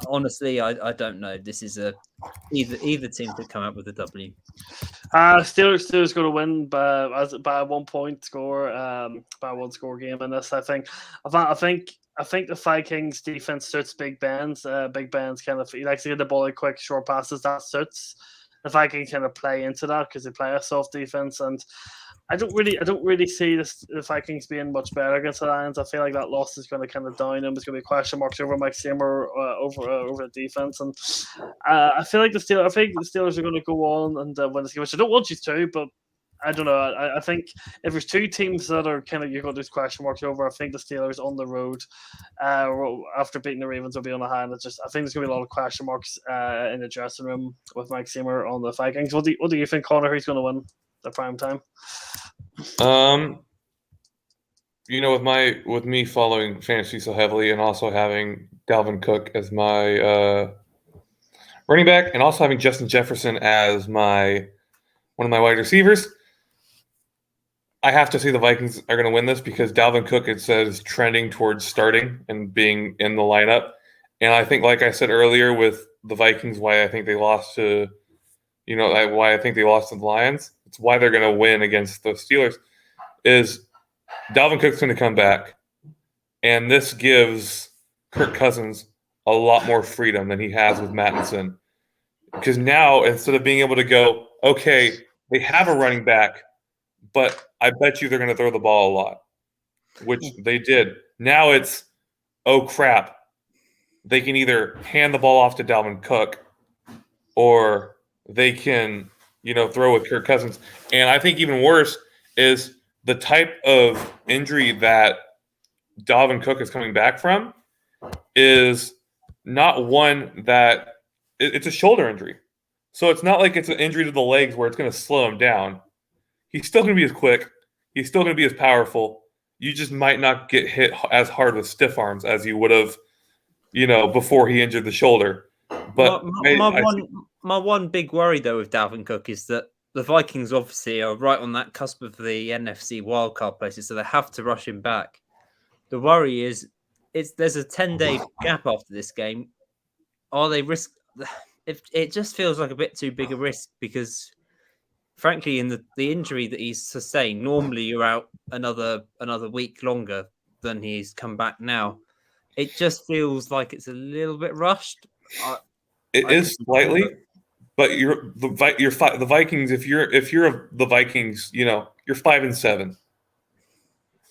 honestly, I don't know. This is either team could come out with a W. Steelers going to win by 1 point score, by 1-score game in this. I think the Vikings defense suits Big Ben's. Big Ben's kind of, he likes to get the ball in quick, short passes. That suits the Vikings kind of play into that because they play a soft defense, and I don't really see the Vikings being much better against the Lions. I feel like that loss is going to kind of down them. There's going to be question marks over Mike Zimmer, over the defense, and I feel like the Steelers are going to go on and win this game, which I don't want you to, but I don't know. I think if there's 2 teams that are kind of you've got these question marks over, I think the Steelers on the road, after beating the Ravens, will be on the hand. I think there's going to be a lot of question marks in the dressing room with Mike Zimmer on the Vikings. What do you think, Connor? Who's going to win the prime time? With me following fantasy so heavily and also having Dalvin Cook as my running back and also having Justin Jefferson as one of my wide receivers, I have to say the Vikings are going to win this because Dalvin Cook, it says, trending towards starting and being in the lineup. And I think, like I said earlier with the Vikings, why I think they lost to the Lions, it's why they're going to win against the Steelers, is Dalvin Cook's going to come back. And this gives Kirk Cousins a lot more freedom than he has with Mattinson. Because now, instead of being able to go, okay, they have a running back, but I bet you they're going to throw the ball a lot, which they did. Now it's, oh, crap. They can either hand the ball off to Dalvin Cook or they can, throw with Kirk Cousins. And I think even worse is the type of injury that Dalvin Cook is coming back from is not one that it's a shoulder injury. So it's not like it's an injury to the legs where it's going to slow him down. He's still going to be as quick. He's still going to be as powerful. You just might not get hit as hard with stiff arms as you would have, before he injured the shoulder. But my one big worry though with Dalvin Cook is that the Vikings obviously are right on that cusp of the NFC wildcard places, so they have to rush him back. The worry is there's a 10-day gap after this game. Are they risk? It just feels like a bit too big a risk because, frankly, in the injury that he's sustained, normally you're out another week longer than he's come back now. It just feels like it's a little bit rushed. It is slightly, but the Vikings. If you're the Vikings, you're 5-7,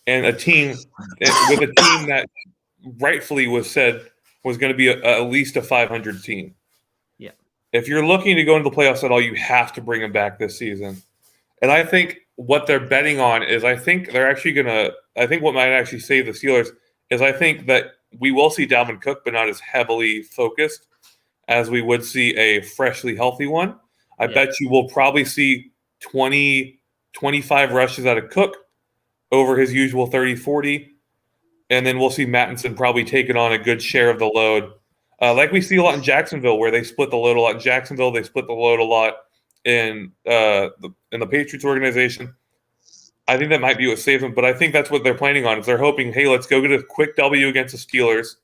and a team that rightfully was said was going to be at least a 500 team. Yeah. If you're looking to go into the playoffs at all, you have to bring him back this season. And I think what they're betting on is I think what might actually save the Steelers is I think that we will see Dalvin Cook, but not as heavily focused as we would see a freshly healthy one. I bet you will probably see 20, 25 rushes out of Cook over his usual 30, 40. And then we'll see Mattinson probably taking on a good share of the load. Like we see a lot in Jacksonville, where they split the load a lot. In Jacksonville, they split the load a lot in the Patriots organization. I think that might be what saves them, but I think that's what they're planning on. Is they're hoping, hey, let's go get a quick W against the Steelers,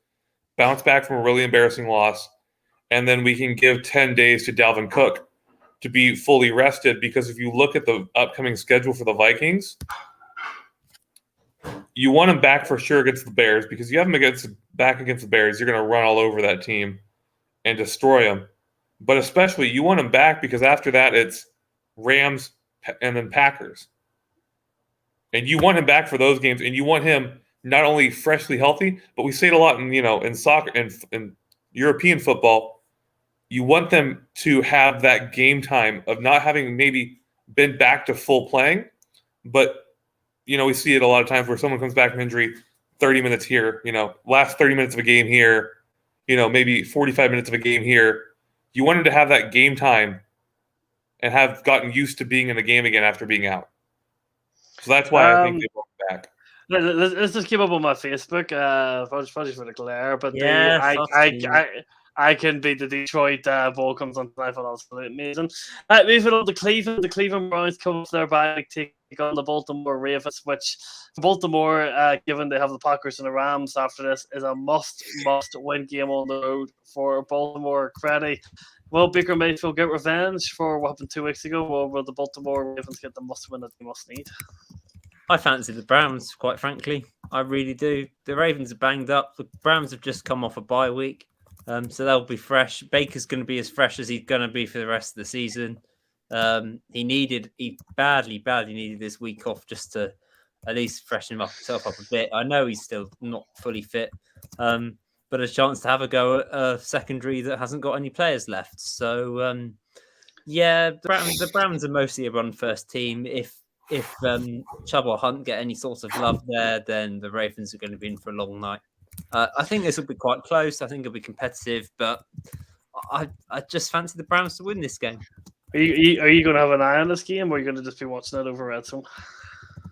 bounce back from a really embarrassing loss, and then we can give 10 days to Dalvin Cook to be fully rested. Because if you look at the upcoming schedule for the Vikings, you want him back for sure against the Bears, because you have him back against the Bears, you're going to run all over that team and destroy them. But especially you want him back because after that it's Rams and then Packers. And you want him back for those games, and you want him not only freshly healthy, but we say it a lot in soccer and in European football, you want them to have that game time of not having maybe been back to full playing, but we see it a lot of times where someone comes back from injury, 30 minutes here, last 30 minutes of a game here, maybe 45 minutes of a game here. You want him to have that game time and have gotten used to being in the game again after being out. So that's why I think they brought him back. Let's just keep up on my Facebook. Apologies for the glare, but I can beat the Detroit ball comes on tonight for absolutely amazing. Moving on to Cleveland. The Cleveland Browns come up there by take on the Baltimore Ravens, which for Baltimore, given they have the Packers and the Rams after this, is a must win game on the road for Baltimore. Freddy, will Baker Mayfield get revenge for what happened 2 weeks ago, or will the Baltimore Ravens get the must win that they must need? I fancy the Browns, quite frankly. I really do. The Ravens are banged up. The Browns have just come off a bye week. So they'll be fresh. Baker's going to be as fresh as he's going to be for the rest of the season. He badly needed this week off just to at least freshen himself up a bit. I know he's still not fully fit, but a chance to have a go at a secondary that hasn't got any players left. So, the Browns are mostly a run-first team. If Chubb or Hunt get any sort of love there, then the Ravens are going to be in for a long night. I think this will be quite close. I think it'll be competitive, but I just fancy the Browns to win this game. Are you going to have an eye on this game, or are you going to just be watching it over Red Zone?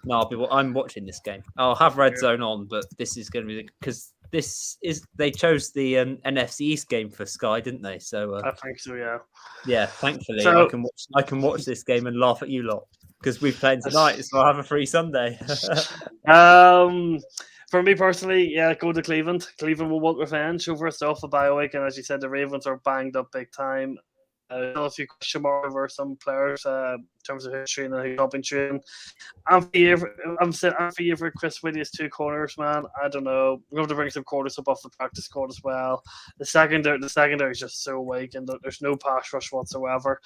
No, I'm watching this game. I'll have Red Zone on, but this is going to be because they chose the NFC East game for Sky, didn't they? So I think so, yeah. Yeah, thankfully I can watch this game and laugh at you lot because we're playing tonight, so I'll have a free Sunday. For me personally, go to Cleveland. Cleveland will want revenge over us off a bye week, and as you said, the Ravens are banged up big time. Still a few question marks over some players in terms of who's training and who's not been training. I'm for Chris Whitty's 2 corners, man. I don't know. We're going to bring some corners up off the practice squad as well. The secondary is just so weak, and there's no pass rush whatsoever.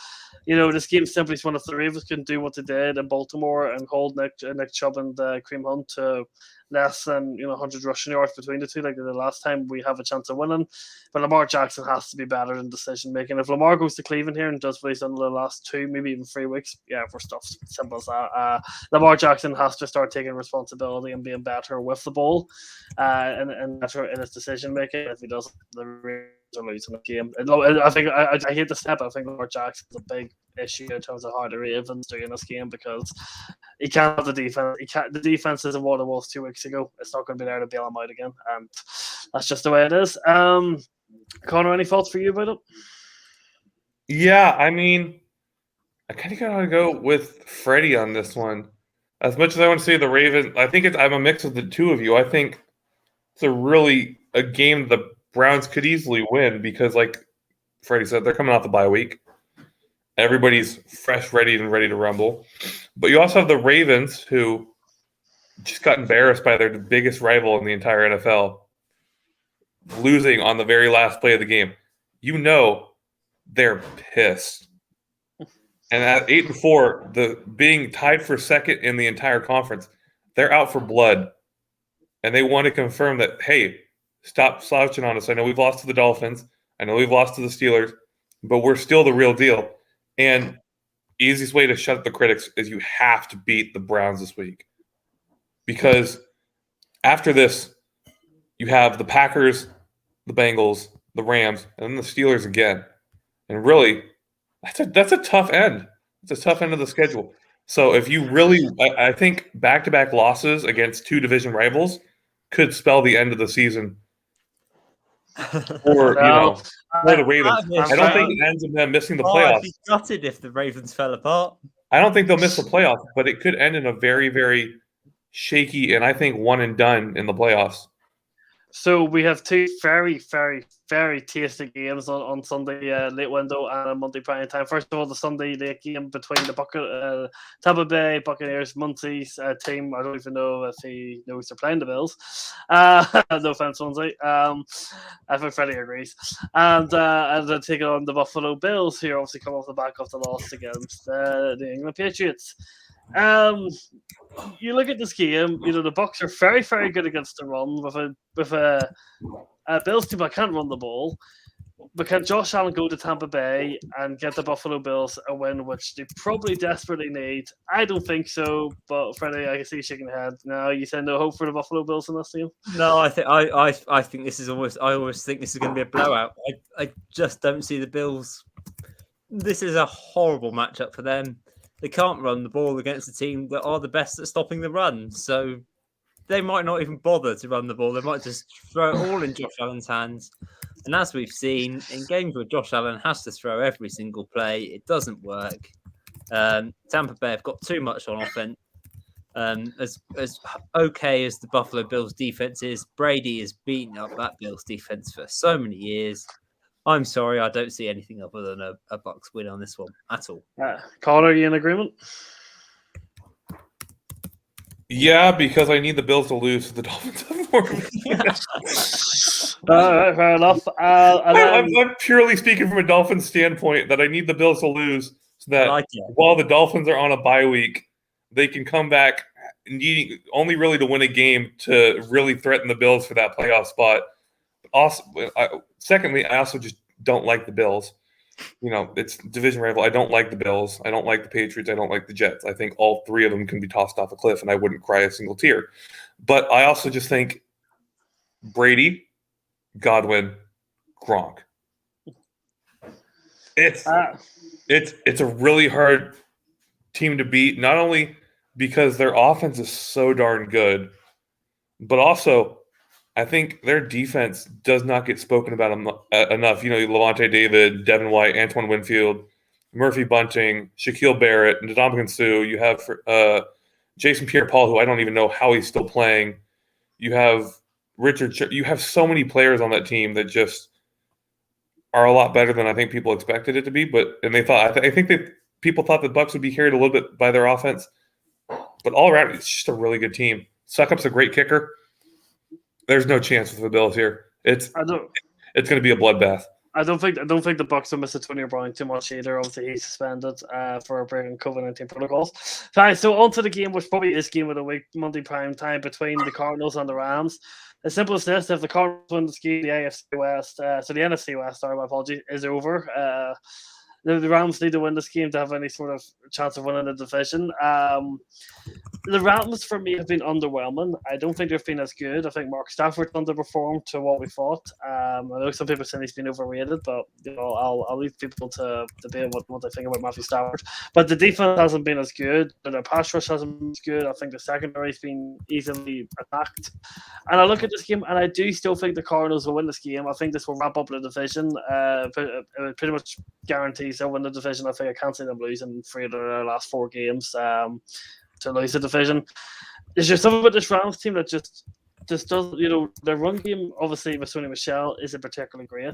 This game simply is one of the Ravens can do what they did in Baltimore and hold Nick Chubb and Kareem Hunt to less than 100 rushing yards between the two, like the last time, we have a chance of winning. But Lamar Jackson has to be better in decision making. If Lamar goes to Cleveland here and does what he's done in the last 2, maybe even 3 weeks, for stuff. Simple as that. Lamar Jackson has to start taking responsibility and being better with the ball, and better in his decision making. If he doesn't, the Ravens are losing the game. I think I hate the step. I think Lamar Jackson's a big issue in terms of how the Ravens do in this game because he can't have the defense. The defense isn't what it was 2 weeks ago. It's not going to be there to bail him out again, and that's just the way it is. Connor, any thoughts for you about it? Yeah, I mean, I kind of gotta go with Freddy on this one. As much as I want to say the Ravens, I think I'm a mix of the two of you. I think it's a game the Browns could easily win because, like Freddie said, they're coming off the bye week. Everybody's fresh, ready to rumble. But you also have the Ravens, who just got embarrassed by their biggest rival in the entire NFL, losing on the very last play of the game. You know they're pissed. And at 8-4, being tied for second in the entire conference, they're out for blood. And they want to confirm that, hey, stop slouching on us. I know we've lost to the Dolphins. I know we've lost to the Steelers, but we're still the real deal. And easiest way to shut up the critics is you have to beat the Browns this week. Because after this, you have the Packers, the Bengals, the Rams, and then the Steelers again. And really, that's a tough end. It's a tough end of the schedule. So if you really, I think back-to-back losses against two division rivals could spell the end of the season for the Ravens. I don't think it ends in them missing the playoffs. I'd be gutted if the Ravens fell apart. I don't think they'll miss the playoffs, but it could end in a very, very shaky and I think one and done in the playoffs. So we have two very, very, very tasty games on Sunday late window and on Monday prime time. First of all, the Sunday late game between the Tampa Bay Buccaneers, Muncie's team. I don't even know if he knows they're playing the Bills. No offense, Muncie. I think Freddy agrees. And then taking on the Buffalo Bills, who obviously come off the back of the loss against the New England Patriots. You look at this game. The Bucs are very, very good against the run with a Bills team that can't run the ball. But can Josh Allen go to Tampa Bay and get the Buffalo Bills a win, which they probably desperately need? I don't think so. But Freddie, I can see you shaking your head. No, you said no hope for the Buffalo Bills in this game. No, I think this is almost. I always think this is going to be a blowout. I just don't see the Bills. This is a horrible matchup for them. They can't run the ball against a team that are the best at stopping the run. So they might not even bother to run the ball. They might just throw it all in Josh Allen's hands. And as we've seen, in games where Josh Allen has to throw every single play, it doesn't work. Tampa Bay have got too much on offense. As okay as the Buffalo Bills defense is, Brady has beaten up that Bills defense for so many years. I'm sorry, I don't see anything other than a Bucs win on this one at all. Connor, are you in agreement? Yeah, because I need the Bills to lose so the Dolphins have more. Fair enough. I'm purely speaking from a Dolphins standpoint that I need the Bills to lose so that while the Dolphins are on a bye week, they can come back needing only really to win a game to really threaten the Bills for that playoff spot. Also, secondly, I also just don't like the Bills. It's division rival. I don't like the Bills. I don't like the Patriots. I don't like the Jets. I think all three of them can be tossed off a cliff, and I wouldn't cry a single tear. But I also just think Brady, Godwin, Gronk. It's a really hard team to beat, not only because their offense is so darn good, but also I think their defense does not get spoken about enough. Levante David, Devin White, Antoine Winfield, Murphy Bunting, Shaquille Barrett, and Ndamukong Suh. You have Jason Pierre-Paul, who I don't even know how he's still playing. You have Richard. You have so many players on that team that just are a lot better than I think people expected it to be. I think that people thought the Bucs would be carried a little bit by their offense, but all around it's just a really good team. Suckup's a great kicker. There's no chance with the Bills here. It's going to be a bloodbath. I don't think the Bucs will miss Antonio Brown too much either. Obviously, he's suspended for breaking COVID-19 protocols. Right, so on to the game, which probably is game of the week, Monday prime time between the Cardinals and the Rams. As simple as this: if the Cardinals win this game, the NFC West, the NFC West, sorry, my apologies, is over. the Rams need to win this game to have any sort of chance of winning the division. The Rams for me have been underwhelming. I don't think they've been as good. I think Mark Stafford underperformed to what we thought. I know some people say he's been overrated, but I'll leave people to debate what they think about Matthew Stafford. But the defense hasn't been as good. The pass rush hasn't been as good. I think the secondary's been easily attacked. And I look at this game, and I do still think the Cardinals will win this game. I think this will wrap up the division. It pretty much guarantees they'll win the division. I think I can't see them losing 3 of their last 4 games. To lose the division. Is there something about this Rams team that just doesn't, their run game, obviously with Sony Michel, isn't particularly great.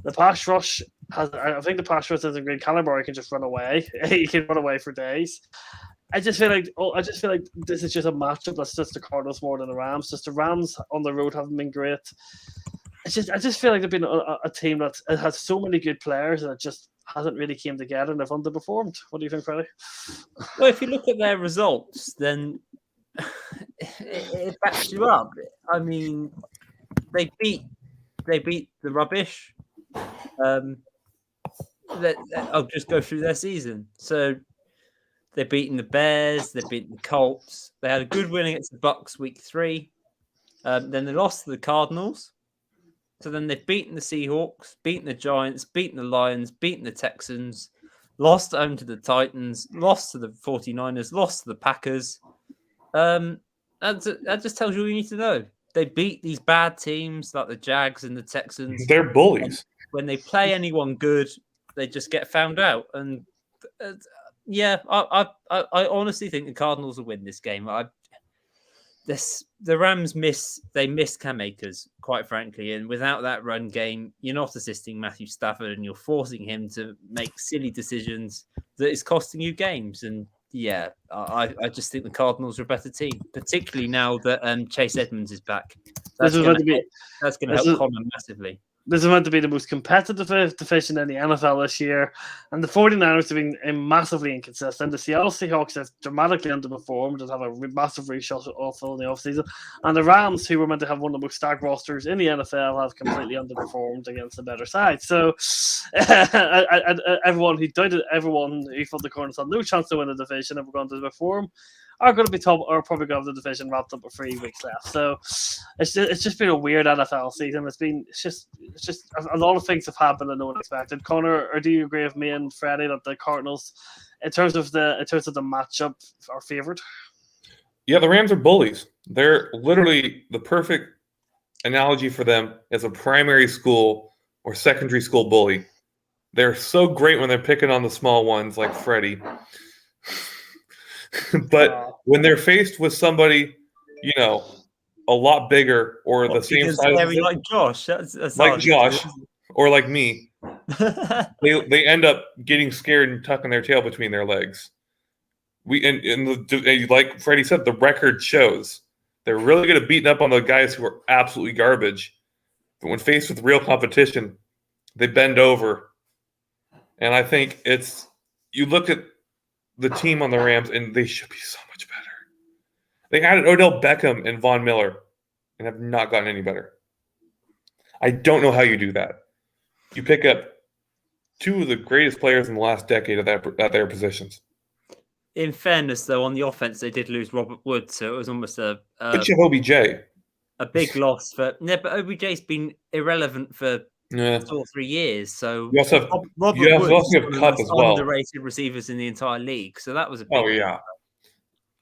The pass rush I think the pass rush has a great caliber. He can just run away. He can run away for days. I just feel like this is just a matchup that's just the Cardinals more than the Rams. Just the Rams on the road haven't been great. I just feel like they've been a team that has so many good players and it just hasn't really came together and they've underperformed. What do you think, Freddy? Well, if you look at their results, then it backs you up. I mean, they beat the rubbish. I'll just go through their season. So they've beaten the Bears, they've beaten the Colts. They had a good win against the Bucks week 3. Then they lost to the Cardinals. So then they've beaten the Seahawks, beaten the Giants, beaten the Lions, beaten the Texans, lost home to the Titans, lost to the 49ers, lost to the Packers. That just tells you all you need to know. They beat these bad teams like the Jags and the Texans. They're bullies. When they play anyone good, they just get found out. And I honestly think the Cardinals will win this game. The Rams miss Cam Akers, quite frankly, and without that run game, you're not assisting Matthew Stafford, and you're forcing him to make silly decisions that is costing you games. And I just think the Cardinals are a better team, particularly now that Chase Edmonds is back. That's going to help Connor massively. This is meant to be the most competitive division in the NFL this year, and the 49ers have been massively inconsistent. The Seattle Seahawks have dramatically underperformed and have a massive reshuffle in the offseason. And the Rams, who were meant to have one of the most stacked rosters in the NFL, have completely underperformed against the better side. So everyone who thought the Cardinals had no chance to win the division and were going to perform are going to be top, or probably going to have the division wrapped up with 3 weeks left. So it's just been a weird NFL season. It's just a lot of things have happened that no one expected. Connor, or do you agree with me and Freddie that the Cardinals, in terms of the matchup, are favored? Yeah, the Rams are bullies. They're literally the perfect analogy for them as a primary school or secondary school bully. They're so great when they're picking on the small ones like Freddy. But when they're faced with somebody, a lot bigger or the same size, like Josh, that's like Josh, or like me, they end up getting scared and tucking their tail between their legs. Like Freddie said, the record shows they're really good at beating up on the guys who are absolutely garbage. But when faced with real competition, they bend over. And I think you look at the team on the Rams, and they should be so much better. They added Odell Beckham and Von Miller and have not gotten any better. I don't know how you do that. You pick up 2 of the greatest players in the last decade at their positions. In fairness, though, on the offense, they did lose Robert Woods, so it was almost but you have OBJ. A big loss but OBJ's been irrelevant for 2 or 3 years. So you also have Robert Woods is one of the most underrated receivers in the entire league. So that was a big deal.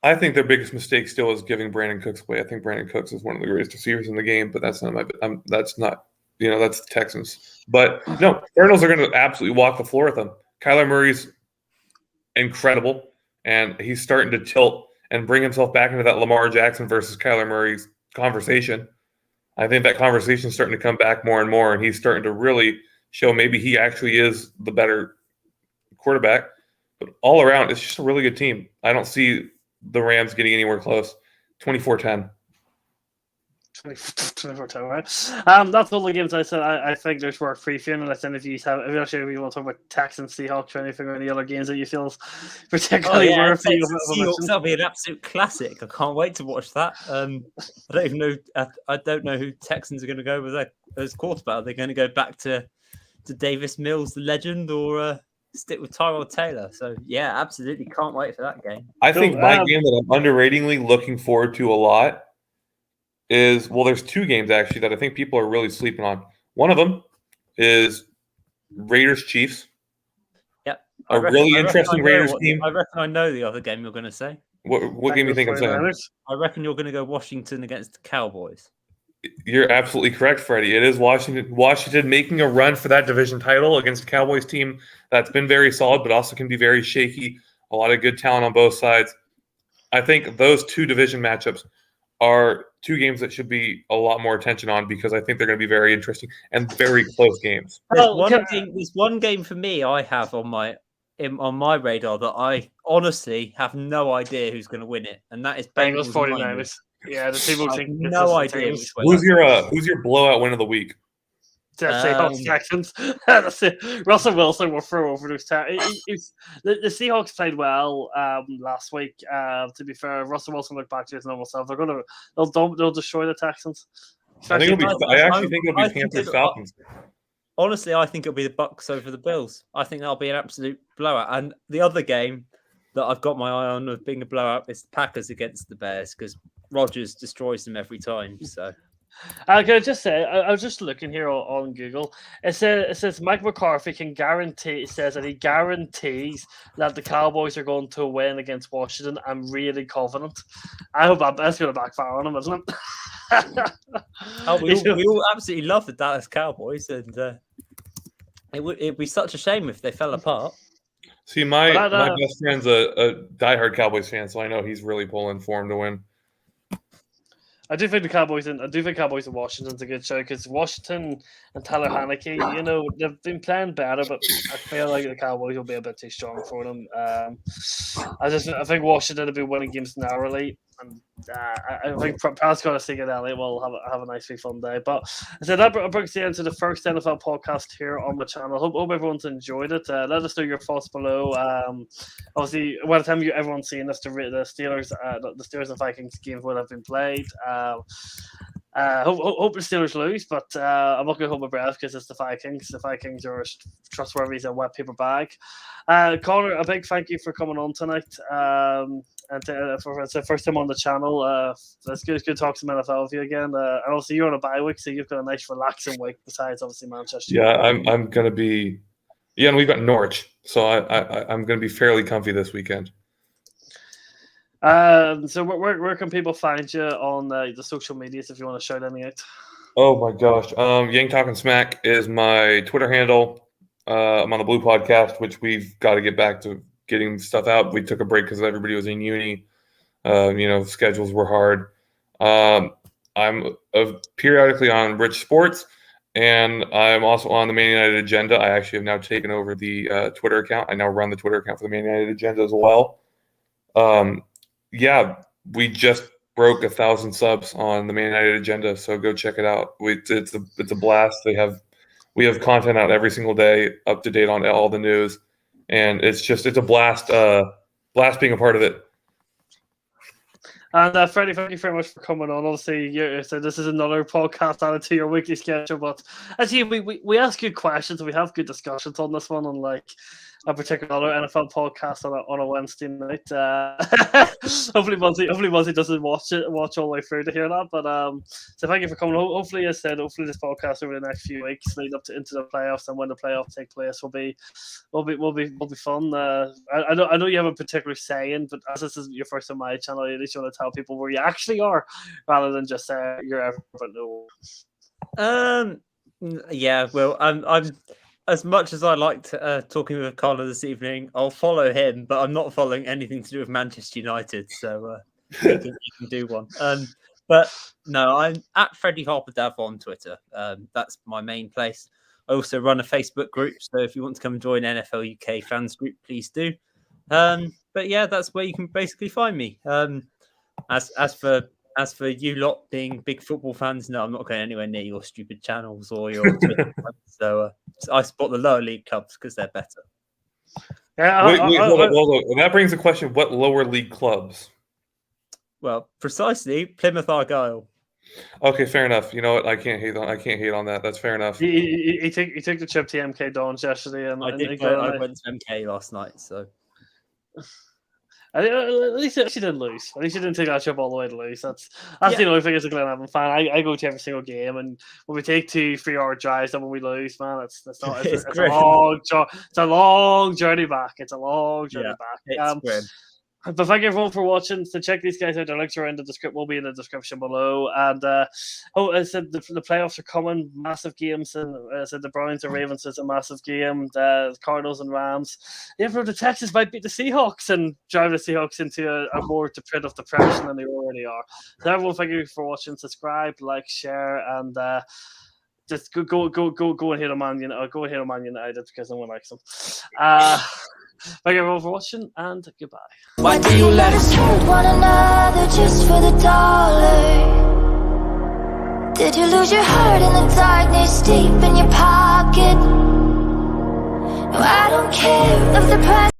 I think their biggest mistake still is giving Brandon Cooks away. I think Brandon Cooks is one of the greatest receivers in the game, but that's not that's the Texans. But no, Cardinals are going to absolutely walk the floor with them. Kyler Murray's incredible, and he's starting to tilt and bring himself back into that Lamar Jackson versus Kyler Murray's conversation. I think that conversation is starting to come back more and more, and he's starting to really show maybe he actually is the better quarterback. But all around, it's just a really good team. I don't see the Rams getting anywhere close. 24-10. 24-10, right? That's all the games I said. I think there's worth previewing, and I think if you want to talk about Texans, Seahawks, or anything, or any other games that you feel is particularly worth. Seahawks, that'll be an absolute classic. I can't wait to watch that. I don't even know. I don't know who Texans are going to go with as quarterback. Are they going to go back to Davis Mills, the legend, or stick with Tyrod Taylor. So yeah, absolutely can't wait for that game. I think my game that I'm underratingly looking forward to a lot is, well, there's two games actually that I think people are really sleeping on. One of them is Raiders Chiefs. Yep. A really interesting Raiders team. I reckon I know the other game you're going to say. What game you think I'm saying? I reckon you're going to go Washington against the Cowboys. You're absolutely correct, Freddie. It is Washington. Washington making a run for that division title against a Cowboys team that's been very solid, but also can be very shaky. A lot of good talent on both sides. I think those two division matchups are two games that should be a lot more attention on, because I think they're going to be very interesting and very close games. There's one game for me I have on my radar that I honestly have no idea who's going to win it, and that is Bengals 49ers. Yeah, the people think no idea which way. Who's your blowout win of the week? Seahawks Texans. That's it. Russell Wilson will throw over those. The Seahawks played well last week. To be fair, Russell Wilson looked back to his normal self. They'll destroy the Texans. I actually think it'll be Panthers Falcons. Honestly, I think it'll be the Bucks over the Bills. I think that'll be an absolute blowout. And the other game that I've got my eye on of being a blowout is the Packers against the Bears, because Rodgers destroys them every time. So I can just say, I was just looking here on Google. It says Mike McCarthy can guarantee. It says that he guarantees that the Cowboys are going to win against Washington. I'm really confident. I hope that's going to backfire on him, isn't it? We all absolutely love the Dallas Cowboys, and it'd be such a shame if they fell apart. See, my best friend's a diehard Cowboys fan, so I know he's really pulling for him to win. I do think Cowboys and Washington's a good show, because Washington and Tyler Haneke, they've been playing better, but I feel like the Cowboys will be a bit too strong for them. I think Washington will be winning games narrowly, and I think Pascal and Stephen Elliott will have a nicely fun day. But so that brings the end to the first NFL podcast here on the channel. Hope everyone's enjoyed it. Let us know your thoughts below. Obviously, by the time everyone's seen this, the Steelers and Vikings games will have been played. Hope the Steelers lose, but I'm not going to hold my breath because it's the Vikings. The Vikings are trustworthy as a wet paper bag. Connor, a big thank you for coming on tonight. And for the first time on the channel, it's good to talk some NFL with you again. And also, you're on a bye week, so you've got a nice relaxing week besides obviously Manchester. Yeah, I'm going to be. Yeah, and we've got Norwich, so I'm going to be fairly comfy this weekend. So where can people find you on the social medias if you want to shout any out? Oh my gosh, Yang Talking Smack is my Twitter handle. I'm on the Blue Podcast, which we've got to get back to getting stuff out. We took a break because everybody was in uni. Schedules were hard. I'm periodically on Rich Sports, and I'm also on the Man United Agenda. I actually have now taken over the Twitter account. I now run the Twitter account for the Man United Agenda as well. Yeah, we just broke 1,000 subs on the Man United Agenda, so go check it out. It's a blast. We have content out every single day, up to date on all the news, and it's a blast. Blast being a part of it. And Freddie, thank you very much for coming on. Obviously, so this is another podcast added to your weekly schedule. But actually, we ask good questions and we have good discussions on this one, unlike a particular NFL podcast on a Wednesday night. Hopefully, Muzzy doesn't watch all the way through to hear that. But so thank you for coming. Hopefully, as I said, this podcast over the next few weeks, lead up into the playoffs, and when the playoffs take place, will be fun. I know you have a particular saying, but as this is your first on my channel, at least you want to tell people where you actually are, rather than just say you're everywhere. Yeah, well, I'm as much as I liked talking with Carla this evening, I'll follow him, but I'm not following anything to do with Manchester United, so you can do one. But no, I'm at Freddy Harper Dav on Twitter. That's my main place. I also run a Facebook group, so if you want to come and join NFL UK fans group, please do. But yeah, that's where you can basically find me. As for you lot being big football fans, no, I'm not going anywhere near your stupid channels or your Twitter. So I support the lower league clubs because they're better. Yeah, hold on. That brings the question: what lower league clubs? Well, precisely Plymouth Argyle. Okay, fair enough. You know what? I can't hate on that. That's fair enough. He took the trip to MK Dons yesterday, and I and did. he got I a went to MK last night, so at least she didn't lose. At least she didn't take that trip all the way to lose. That's Yeah. the only thing as a Glenavon fan. I go to every single game, and when we take 2-3 hour drives, and when we lose, man, that's not. It's It's a grim. it's a long journey back. It's a long journey Yeah, back. it's grim. But thank you everyone for watching. So check these guys out. Their links are in the description. Will be in the description below. And I said the playoffs are coming. Massive games. And I said the Browns and Ravens is a massive game. The Cardinals and Rams. Even the Texans might beat the Seahawks and drive the Seahawks into a more pit of depression than they already are. So everyone, thank you for watching. Subscribe, like, share, and just go and hit on Man United. Go and hit on Man United because no one likes them. Thank you everyone for watching, and goodbye. Why do you let us hurt one another just for the dollar? Did you lose your heart in the darkness deep in your pocket? No, I don't care if the price